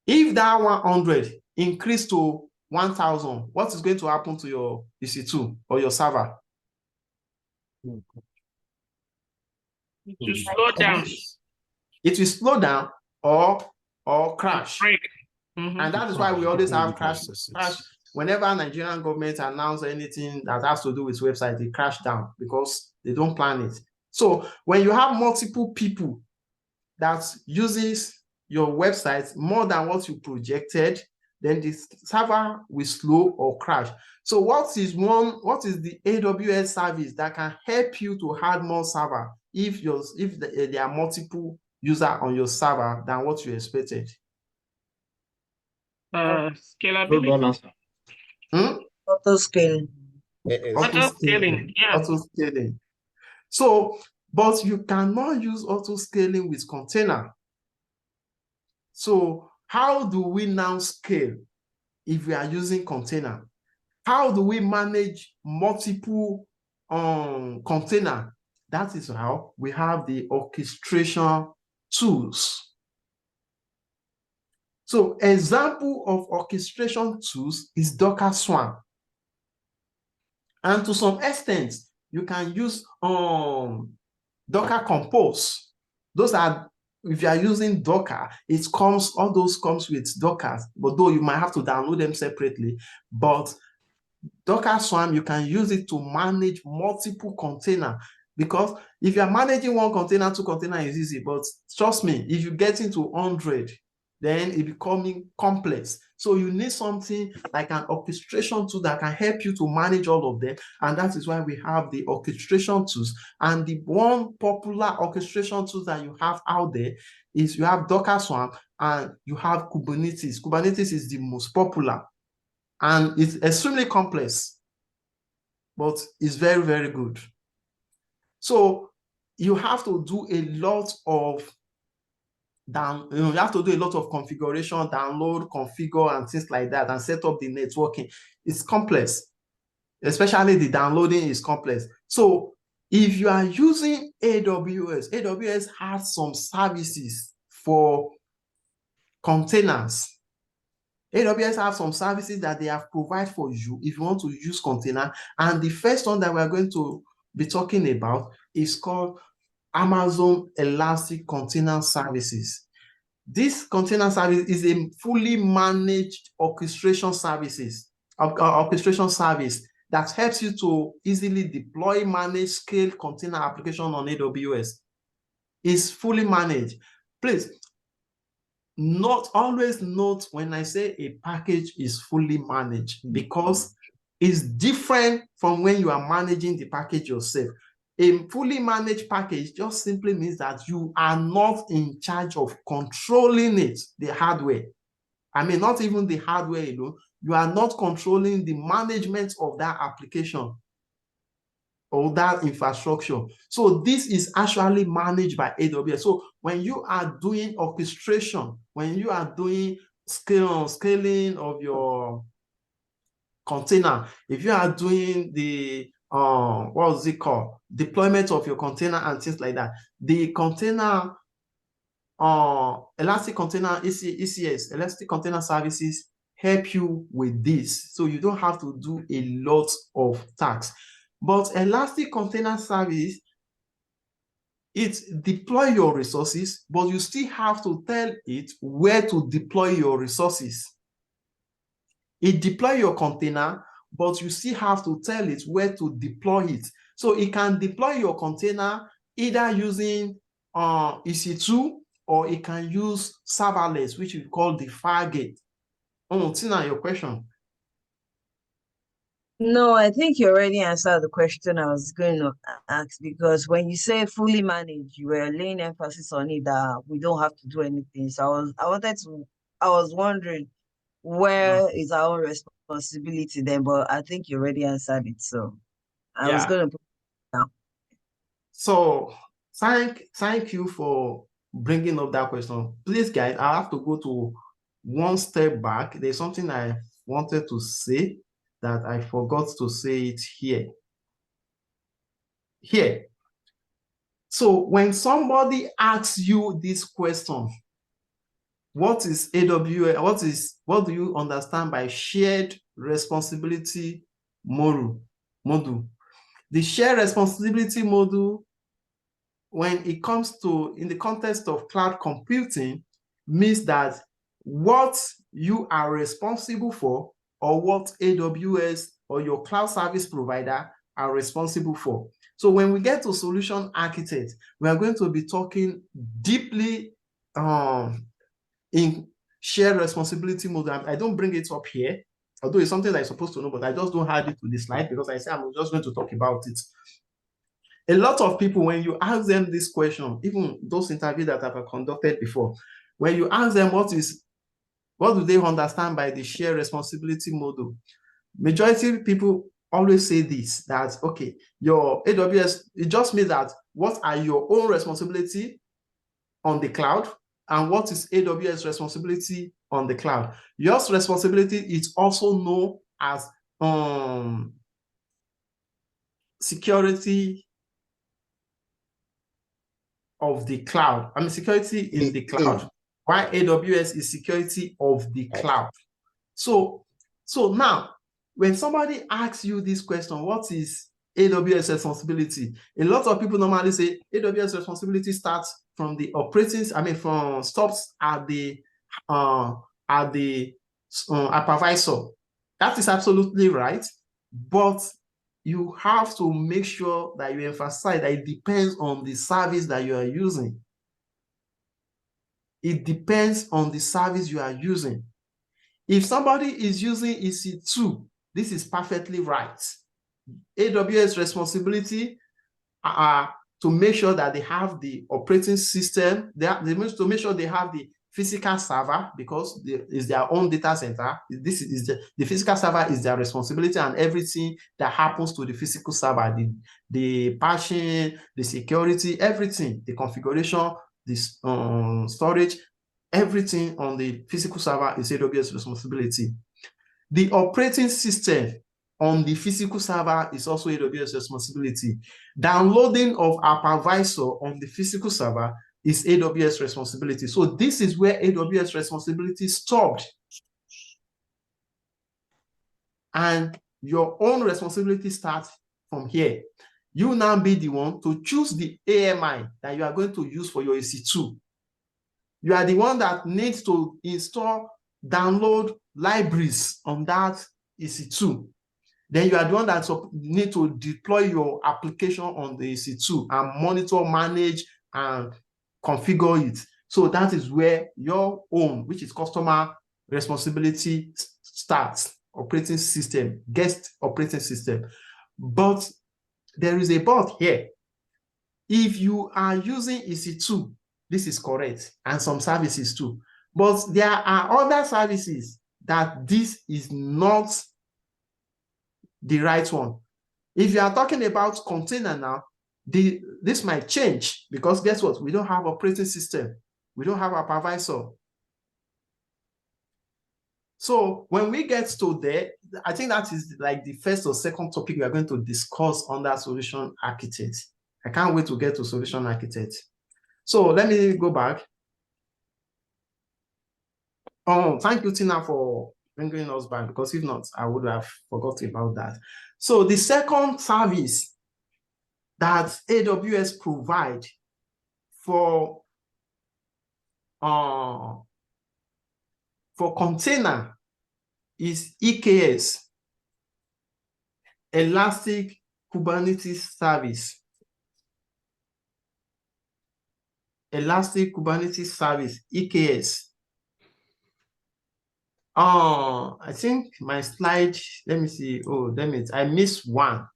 If that 100 increase to 1,000, what is going to happen to your EC2 or your server? It will slow down. It will slow down or crash. Mm-hmm. And that is why we always have crash. Whenever Nigerian government announce anything that has to do with website, they crash down because they don't plan it. So when you have multiple people that uses your website more than what you projected, then the server will slow or crash. So what is the AWS service that can help you to add more server if there are multiple users on your server than what you expected? Scalability. Auto-scaling. Auto-scaling, yeah. Auto-scaling. So, but you cannot use auto-scaling with container. So how do we now scale if we are using container? How do we manage multiple container that is how we have the orchestration tools. So example of orchestration tools is Docker Swarm. And to some extent, you can use Docker Compose. Those are, if you are using Docker, all those comes with Docker, but though you might have to download them separately. But Docker Swarm, you can use it to manage multiple containers, because if you are managing one container, two containers is easy, but trust me, if you get into 100, then it becoming complex. So you need something like an orchestration tool that can help you to manage all of them, and that is why we have the orchestration tools. And the one popular orchestration tool that you have out there is you have Docker Swarm and you have Kubernetes. Kubernetes is the most popular, and it's extremely complex, but it's very, very good. So you have to do a lot of you have to do a lot of configuration, download, configure, and things like that, and set up the networking. It's complex, especially the downloading is complex. So if you are using AWS has some services for containers. AWS have some services that they have provided for you if you want to use container. And the first one that we're going to be talking about is called Amazon Elastic Container Services. This container service is a fully managed orchestration service that helps you to easily deploy, manage, scale container application on AWS. It's fully managed. Please, always note when I say a package is fully managed, because it's different from when you are managing the package yourself. A fully managed package just simply means that you are not in charge of controlling it, the hardware. I mean, not even the hardware alone. You are not controlling the management of that application or that infrastructure. So this is actually managed by AWS. So when you are doing orchestration, when you are doing scaling of your container, if you are doing the what is it called, deployment of your container and things like that, the container Elastic Container ECS, Elastic Container Services, help you with this, so you don't have to do a lot of tasks. But Elastic Container Service, it deploy your resources, but you still have to tell it where to deploy your resources. It deploy your container, but you still have to tell it where to deploy it. So it can deploy your container either using EC2, or it can use serverless, which we call the Fargate. Oh, Tina, your question. No, I think you already answered the question I was going to ask, because when you say fully managed, you were laying emphasis on it that we don't have to do anything. So I was wondering, where is our responsibility then? But I think you already answered it. So I was going to put it down. So thank you for bringing up that question. Please, guys, I have to go to one step back. There's something I wanted to say that I forgot to say it here. So when somebody asks you this question, what is AWS? What do you understand by shared responsibility module? The shared responsibility module, when it comes to, in the context of cloud computing, means that what you are responsible for, or what AWS or your cloud service provider are responsible for. So when we get to solution architect, we are going to be talking deeply in shared responsibility model. I don't bring it up here, although it's something that I'm supposed to know, but I just don't add it to this slide because I say I'm just going to talk about it. A lot of people, when you ask them this question, even those interviews that I've conducted before, when you ask them what do they understand by the shared responsibility model, majority of people always say this, that, okay, your AWS, it just means that what are your own responsibility on the cloud and what is AWS responsibility on the cloud. Your responsibility is also known as security of the cloud. I mean, security in the cloud. Why AWS is security of the cloud. So now, when somebody asks you this question, what is AWS responsibility? A lot of people normally say AWS responsibility starts from the stops at the hypervisor. That is absolutely right, but you have to make sure that you emphasize that it depends on the service that you are using. It depends on the service you are using. If somebody is using EC2, this is perfectly right. AWS responsibility to make sure that they have the operating system, to make sure they have the physical server, because it's their own data center. This is the physical server is their responsibility, and everything that happens to the physical server, the patching, the security, everything, the configuration, this storage, everything on the physical server is AWS responsibility. The operating system on the physical server is also AWS responsibility. Downloading of hypervisor on the physical server is AWS responsibility. So this is where AWS responsibility stopped. And your own responsibility starts from here. You now be the one to choose the AMI that you are going to use for your EC2. You are the one that needs to install, download libraries on that EC2. Then you are the one that need to deploy your application on the EC2 and monitor, manage, and configure it. So that is where your own, which is customer responsibility, starts. Operating system, guest operating system. But there is a but here. If you are using EC2, this is correct, and some services too. But there are other services that this is not the right one. If you are talking about container now, this might change, because guess what? We don't have operating system. We don't have a hypervisor. So when we get to there, I think that is like the first or second topic we are going to discuss under solution architect. I can't wait to get to solution architect. So let me go back. Oh, thank you, Tina, for bringing us back, because if not, I would have forgotten about that. So the second service that AWS provide for container is EKS, Elastic Kubernetes Service. Elastic Kubernetes Service, EKS. I think my slide, let me see. Oh, damn it, I missed one.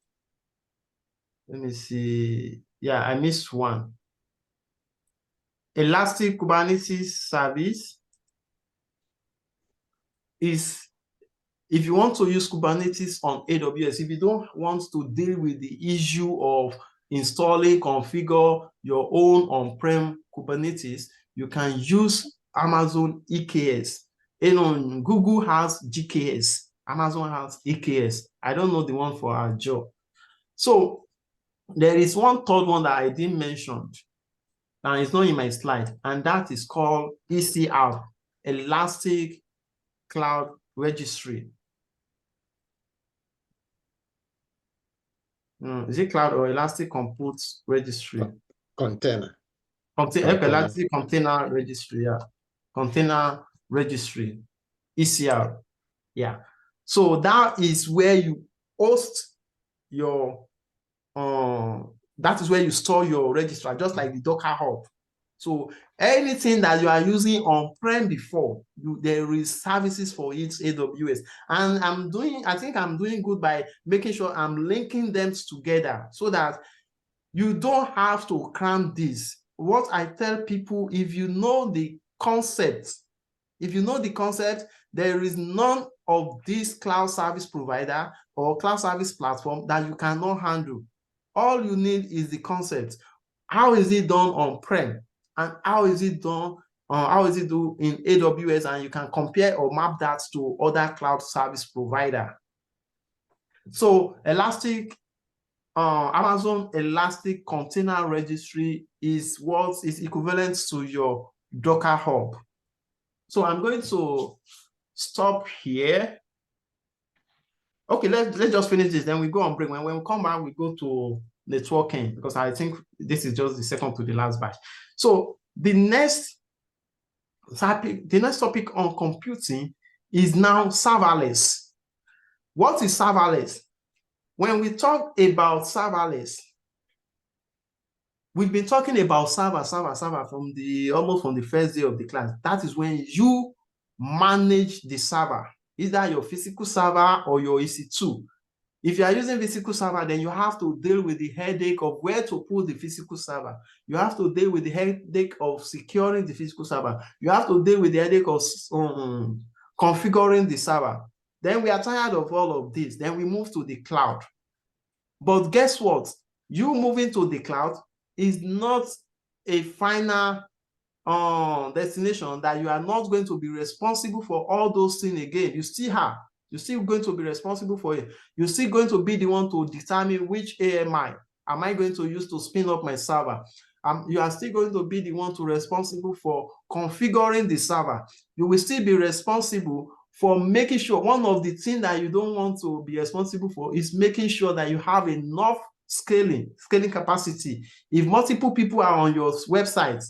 Let me see. Yeah, I missed one. Elastic Kubernetes Service is, if you want to use Kubernetes on AWS, if you don't want to deal with the issue of installing, configure your own on-prem Kubernetes, you can use Amazon EKS. And Google has GKS, Amazon has EKS. I don't know the one for Azure. So there is one third one that I didn't mention, and it's not in my slide, and that is called ECR, Elastic Cloud Registry. Is it cloud or Elastic Compute Registry? Container. Elastic Container Registry, yeah. Container Registry, ECR, yeah. So that is where you host your, that is where you store your registrar, just like the Docker Hub. So anything that you are using on-prem before, there is services for it, AWS. And I think I'm doing good by making sure I'm linking them together so that you don't have to cram this. What I tell people, if you know the concept, there is none of this cloud service provider or cloud service platform that you cannot handle. All you need is the concept. How is it done on-prem? And how is it done? How is it done in AWS? And you can compare or map that to other cloud service provider. So Elastic Amazon Elastic Container Registry is what is equivalent to your Docker Hub. So I'm going to stop here. Okay, let's just finish this. Then we go on break. When we come back, we go to networking, because I think this is just the second to the last batch. So the next topic on computing is now serverless. What is serverless? When we talk about serverless, we've been talking about server from almost from the first day of the class. That is when you manage the server, either your physical server or your EC2. If you are using physical server, then you have to deal with the headache of where to put the physical server. You have to deal with the headache of securing the physical server. You have to deal with the headache of configuring the server. Then we are tired of all of this. Then we move to the cloud. But guess what? You moving to the cloud is not a final destination that you are not going to be responsible for all those things again. You still have. You're still going to be responsible for it. You're still going to be the one to determine which AMI am I going to use to spin up my server. You are still going to be the one to responsible for configuring the server. You will still be responsible for making sure. One of the things that you don't want to be responsible for is making sure that you have enough scaling capacity. If multiple people are on your website,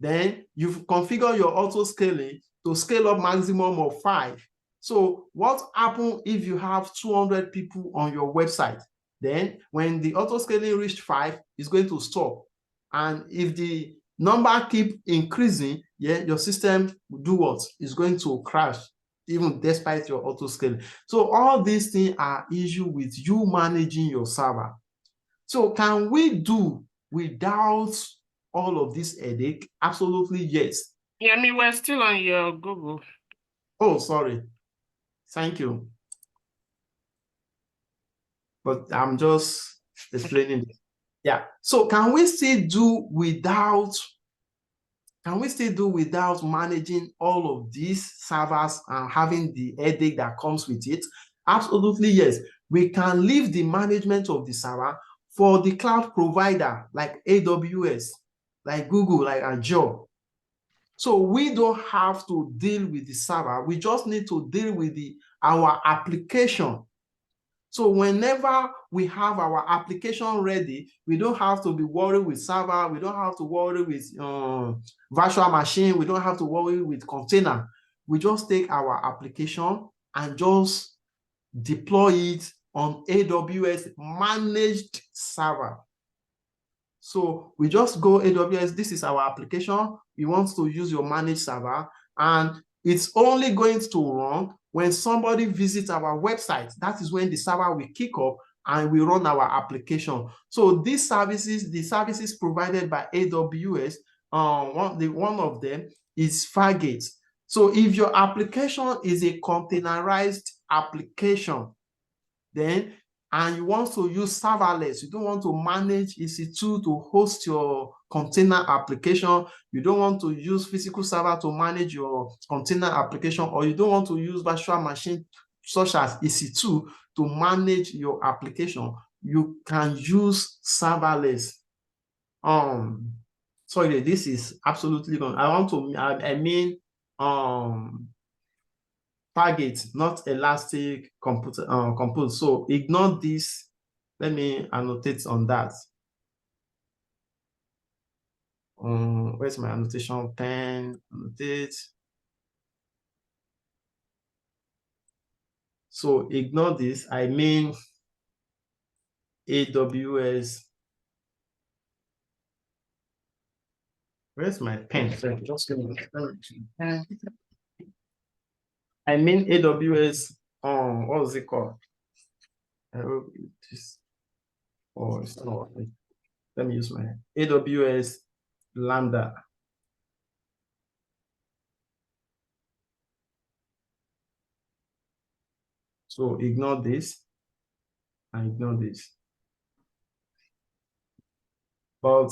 then you've configured your auto scaling to scale up maximum of 5. So what happens if you have 200 people on your website? Then when the auto scaling reached 5, it's going to stop. And if the number keep increasing, your system will do what? It's going to crash, even despite your auto scaling. So all these things are issues with you managing your server. So can we do without all of this headache? Absolutely yes. Yeah, I mean, we're still on your Google. Oh, sorry. Thank you. But I'm just explaining. Yeah. So can we still do without managing all of these servers and having the headache that comes with it? Absolutely yes. We can leave the management of the server for the cloud provider like AWS, like Google, like Azure. So we don't have to deal with the server. We just need to deal with our application. So whenever we have our application ready, we don't have to be worried with server. We don't have to worry with virtual machine. We don't have to worry with container. We just take our application and just deploy it on AWS managed server. So we just go AWS, this is our application. We want to use your managed server, and it's only going to run when somebody visits our website. That is when the server will kick up and we run our application. So these services, the services provided by AWS, one of them is Fargate. So if your application is a containerized application, then and you want to use serverless, you don't want to manage EC2 to host your container application, you don't want to use physical server to manage your container application, or you don't want to use virtual machine such as EC2 to manage your application, you can use serverless. Sorry, this is absolutely gone. I mean Fargate, not Elastic Compute. So ignore this. Let me annotate on that. Where's my annotation pen? Annotate. So ignore this. I mean AWS. Where's my pen? Just give me pen. I mean AWS, what was it called? Oh, it's not. Let me use my AWS Lambda. So ignore this and ignore this. But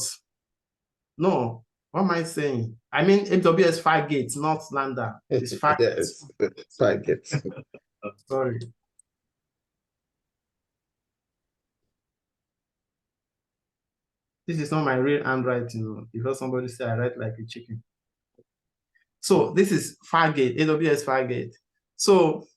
no, what am I saying? I mean AWS Fargate, not Lambda. It's Fargate. Yes, Fargate. Sorry. This is not my real handwriting, because somebody said I write like a chicken. So this is Fargate, AWS Fargate. So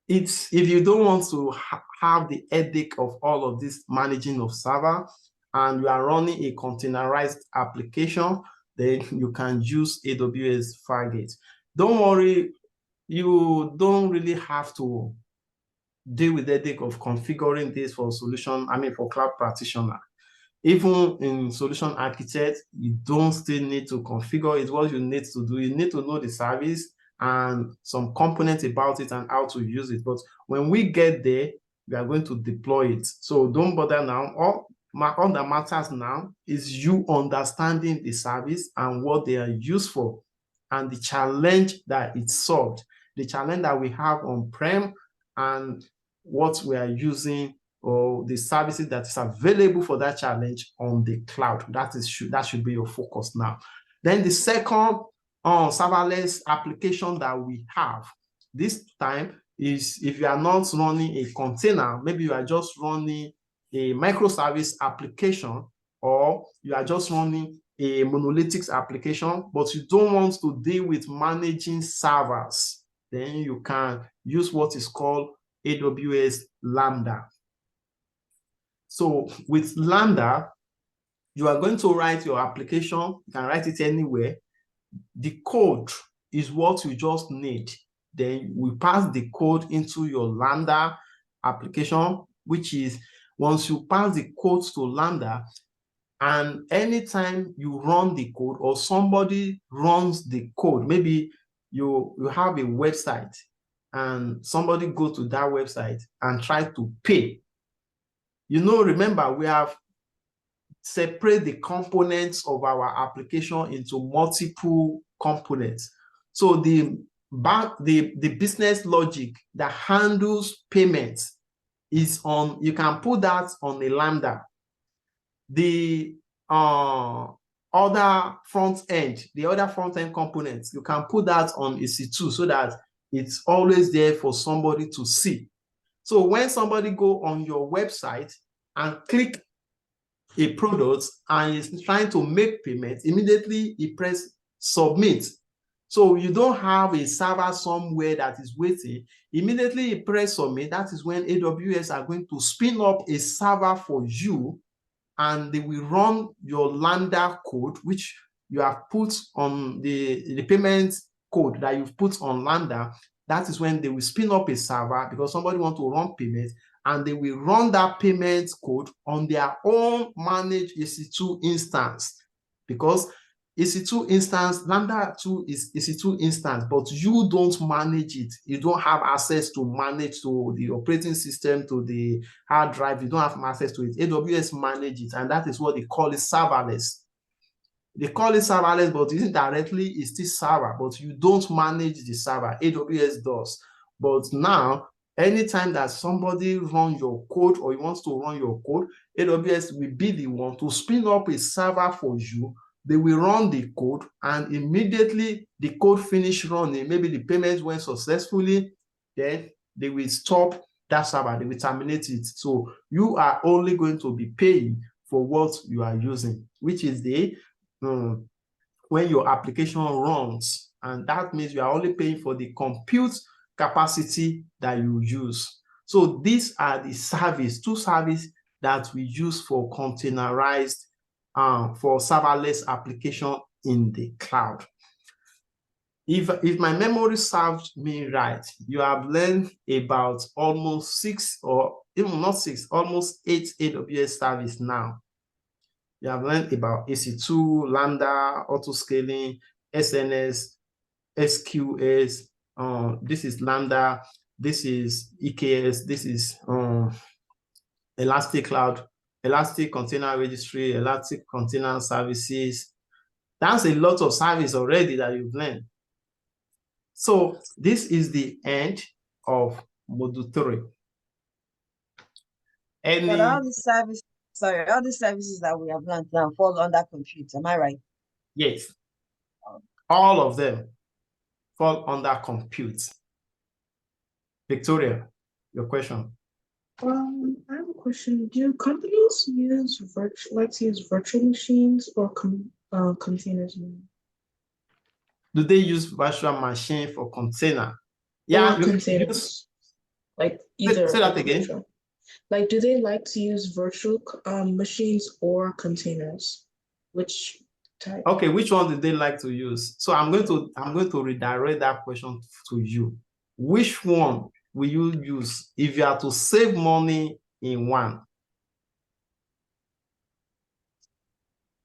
it's, if you don't want to have the headache of all of this managing of server, and you are running a containerized application, then you can use AWS Fargate. Don't worry, you don't really have to deal with the headache of configuring this for solution, for cloud practitioner. Even in solution architect, you don't still need to configure it. What you need to do, you need to know the service and some components about it and how to use it. But when we get there, we are going to deploy it. So don't bother now. All that matters now is you understanding the service and what they are used for, and the challenge that it's solved, the challenge that we have on-prem, and what we are using, or the services that is available for that challenge on the cloud. That should be your focus now. Then the second serverless application that we have this time is, if you are not running a container, maybe you are just running a microservice application, or you are just running a monolithic application, but you don't want to deal with managing servers, then you can use what is called AWS Lambda. So with Lambda, you are going to write your application. You can write it anywhere. The code is what you just need. Then we pass the code into your Lambda application, which is, once you pass the code to Lambda, and anytime you run the code or somebody runs the code, maybe you have a website and somebody go to that website and try to pay. Remember, we have separate the components of our application into multiple components. So the business logic that handles payments is on, you can put that on a Lambda. The other front end components, you can put that on EC2, so that it's always there for somebody to see. So when somebody go on your website and click a product and is trying to make payment, immediately he press submit. So you don't have a server somewhere that is waiting. Immediately you press submit, that is when AWS are going to spin up a server for you, and they will run your Lambda code, which you have put on the payment code that you've put on Lambda. That is when they will spin up a server, because somebody wants to run payments, and they will run that payment code on their own managed EC2 instance, because EC2 instance, Lambda 2 is EC2 instance, but you don't manage it. You don't have access to manage to the operating system, to the hard drive. You don't have access to it. AWS manage it, and that is what they call it serverless. They call it serverless, but indirectly it's still server, but you don't manage the server. AWS does. But now, anytime that somebody runs your code, or he wants to run your code, AWS will be the one to spin up a server for you. They will run the code, and immediately the code finish running, maybe the payment went successfully, then they will stop that server, they will terminate it. So you are only going to be paying for what you are using, which is when your application runs, and that means you are only paying for the compute capacity that you use. So these are the two services that we use for containerized, for serverless application in the cloud. If my memory serves me right, you have learned about almost 6, or even not 6, almost 8 AWS service now. You have learned about EC2, Lambda, auto-scaling, SNS, SQS. This is Lambda. This is EKS. This is Elastic Cloud, Elastic Container Registry, Elastic Container Services. That's a lot of service already that you've learned. So this is the end of module 3. But all the services that we have learned now fall under compute. Am I right? Yes. All of them fall under compute. Victoria, your question. I have a question. Do companies use virtual machines or containers more? Do they use virtual machine for container? Yeah, Or you can containers? use. Like either. Say that again. Virtual. Like, do they like to use virtual machines or containers? Which type? Okay, which one do they like to use? So I'm going to redirect that question to you. Which one will you use if you are to save money in one?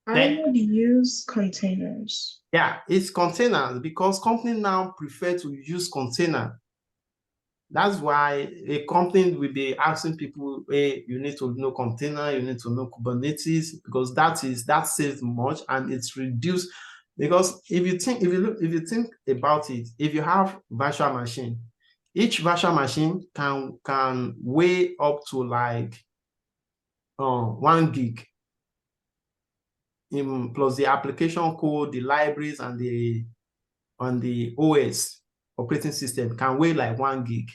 I would use containers. Yeah, it's containers because companies now prefer to use container. That's why a company will be asking people, hey, you need to know container, you need to know Kubernetes, because that saves much and it's reduced. Because if you think about it, if you have virtual machine, each virtual machine can weigh up to like 1 gig plus the application code, the libraries, and the OS operating system can weigh like 1 gig.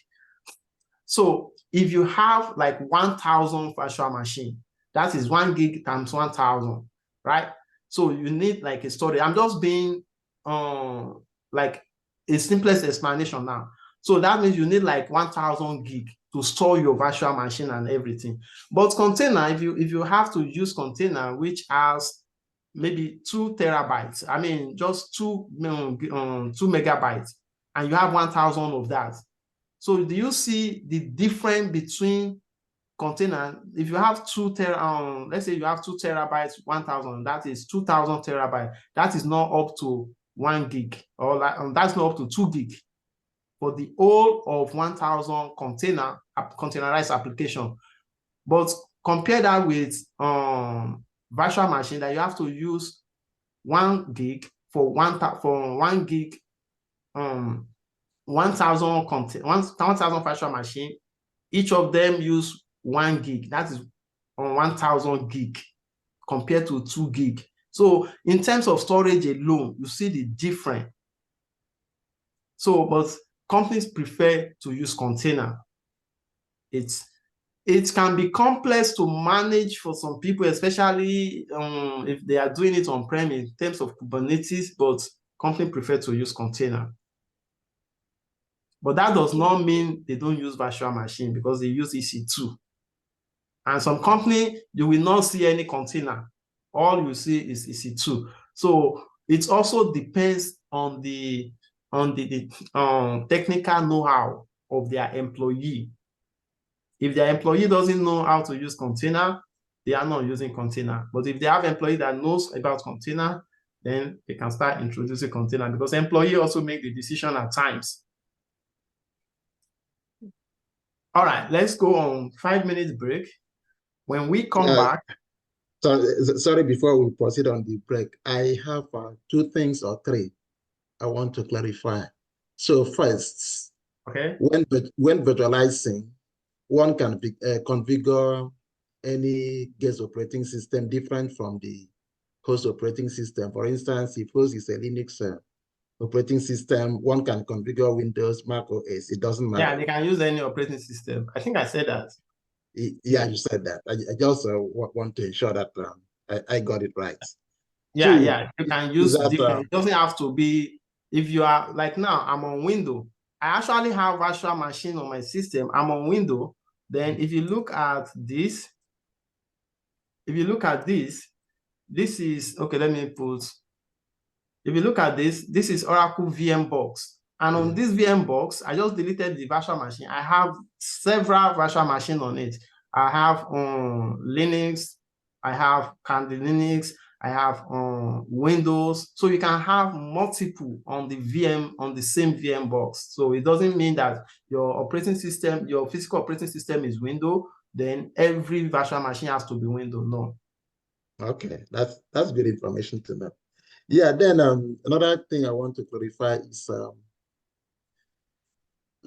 So if you have like 1,000 virtual machine, that is 1 gig times 1,000, right? So you need like a storage. I'm just being like a simplest explanation now. So that means you need like 1,000 gig to store your virtual machine and everything. But container, if you have to use container, which has maybe 2 terabytes, I mean just 2 megabytes, and you have 1,000 of that. So do you see the difference between container? If you have let's say you have 2 terabytes, 1,000, that is 2,000 terabytes. That is not up to 1 gig, or that's not up to 2 gig for the whole of 1,000 containerized application. But compare that with virtual machine that you have to use 1 gig for 1 gig 1,000 virtual machine, each of them use 1 gig. That is on 1,000 gig compared to 2 gig. So in terms of storage alone, you see the difference. So, but companies prefer to use container. It can be complex to manage for some people, especially if they are doing it on-prem in terms of Kubernetes, but companies prefer to use container. But that does not mean they don't use virtual machine, because they use EC2. And some company, you will not see any container. All you see is EC2. So it also depends on the technical know-how of their employee. If their employee doesn't know how to use container, they are not using container. But if they have employee that knows about container, then they can start introducing container, because employee also make the decision at times. All right, let's go on 5 minutes break. When we come back. Sorry, before we proceed on the break, I have 2 things or 3 I want to clarify. So first, okay, when virtualizing, one can configure any guest operating system different from the host operating system. For instance, if host is a Linux operating system, one can configure Windows, Mac OS. It doesn't matter. Yeah, they can use any operating system. I think I said that. Yeah, you said that. I just want to ensure that I got it right. Yeah, 2, yeah, you can use different. It doesn't have to be, if you are, like now, I'm on Windows. I actually have virtual machine on my system. I'm on Windows. Then if you look at this, this is, okay, let me put, if you look at this is Oracle VM box. And on this VM box, I just deleted the virtual machine. I have several virtual machines on it. I have Linux, I have Candy Linux, I have Windows. So you can have multiple on the VM, on the same VM box. So it doesn't mean that your operating system, your physical operating system is Windows, then every virtual machine has to be Windows. No. Okay, that's good information to know. Yeah, then another thing I want to clarify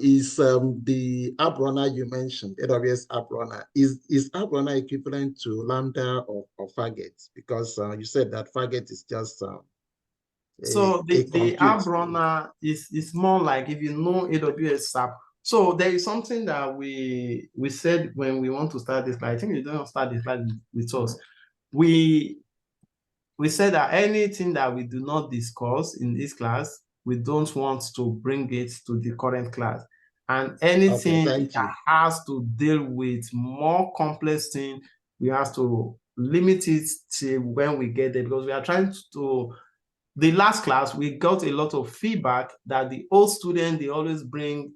is the app runner you mentioned, AWS app runner. Is app runner equivalent to Lambda or Fargate? Because you said that Fargate is just so the app runner is more like, if you know AWS app, So there is something that we said when we want to start this class. I think you don't start this class with us. We said that anything that we do not discuss in this class, we don't want to bring it to the current class. And anything that has to deal with more complex things, we have to limit it to when we get there, because we are trying to. The last class, we got a lot of feedback that the old students, they always bring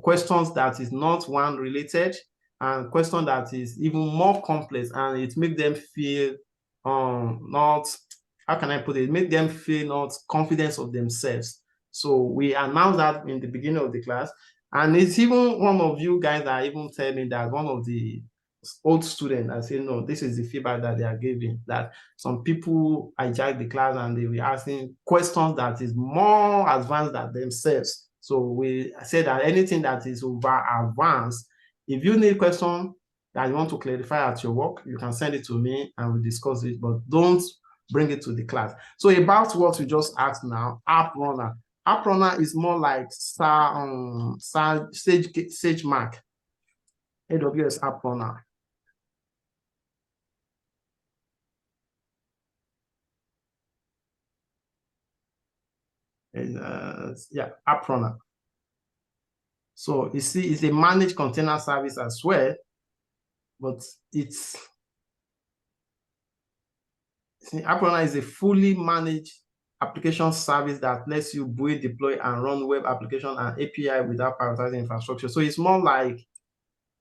questions that is not one related, and question that is even more complex, and it makes them feel not, how can I put it, make them feel not confidence of themselves. So we announced that in the beginning of the class, and it's even one of you guys that even tell me that one of the old students, I say, no, this is the feedback that they are giving, that some people hijack the class and they were asking questions that is more advanced than themselves. So we said that anything that is over advanced, if you need a question that you want to clarify at your work, you can send it to me and we'll discuss it, but don't bring it to the class. So about what you just asked now, App Runner. App Runner is more like SageMaker, AWS App Runner. And yeah, App Runner. So you see, it's a managed container service as well, but App Runner is a fully managed application service that lets you build, deploy, and run web application and API without prioritizing infrastructure. So it's more like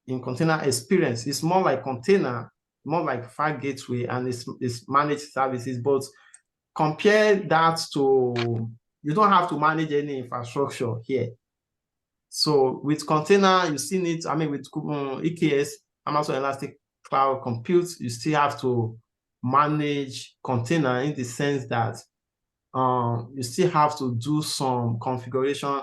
in container experience, it's more like container, more like file gateway, and it's managed services. But compare that to, you don't have to manage any infrastructure here. So with container, you still need, I mean, with EKS, Amazon Elastic Cloud Compute, you still have to manage container in the sense that you still have to do some configuration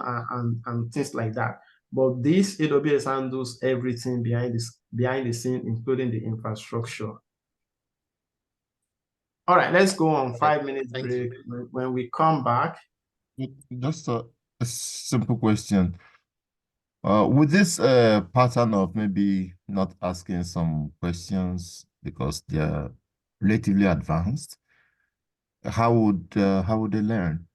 and things like that. But this AWS handles everything behind the scene, including the infrastructure. All right, let's go on 5 minutes break. When we come back. Just a simple question. With this pattern of maybe not asking some questions because they're relatively advanced, how would they learn?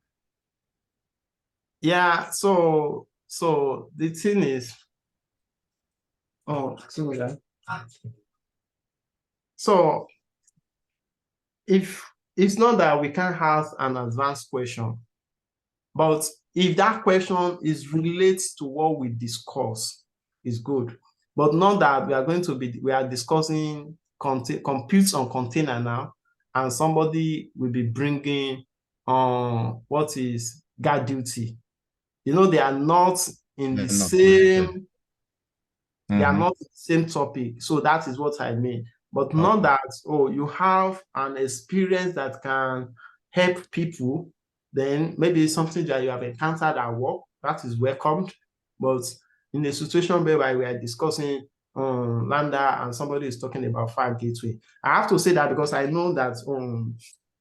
Yeah, so the thing is, so if it's not that we can't have an advanced question, but if that question is relates to what we discuss, is good. But not that we are discussing compute on container now, and somebody will be bringing what is guard duty. You know, they are not in the same, they are not the same topic. So that is what I mean. But not that, oh, you have an experience that can help people, then maybe it's something that you have encountered at work, that is welcomed. But in a situation whereby we are discussing Lambda and somebody is talking about file gateway, I have to say that because I know that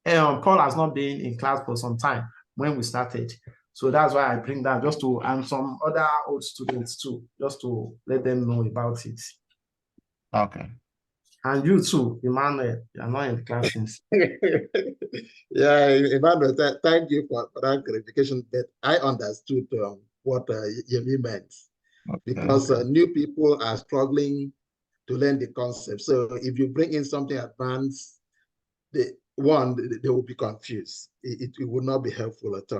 Paul has not been in class for some time when we started. So that's why I bring that, just to, and some other old students too, just to let them know about it. Okay. And you too, Emmanuel, you're not in the class since. Yeah, Emmanuel, thank you for that clarification. But I understood what you meant. Okay, because new people are struggling to learn the concept. So if you bring in something advanced, they will be confused. It will not be helpful at all.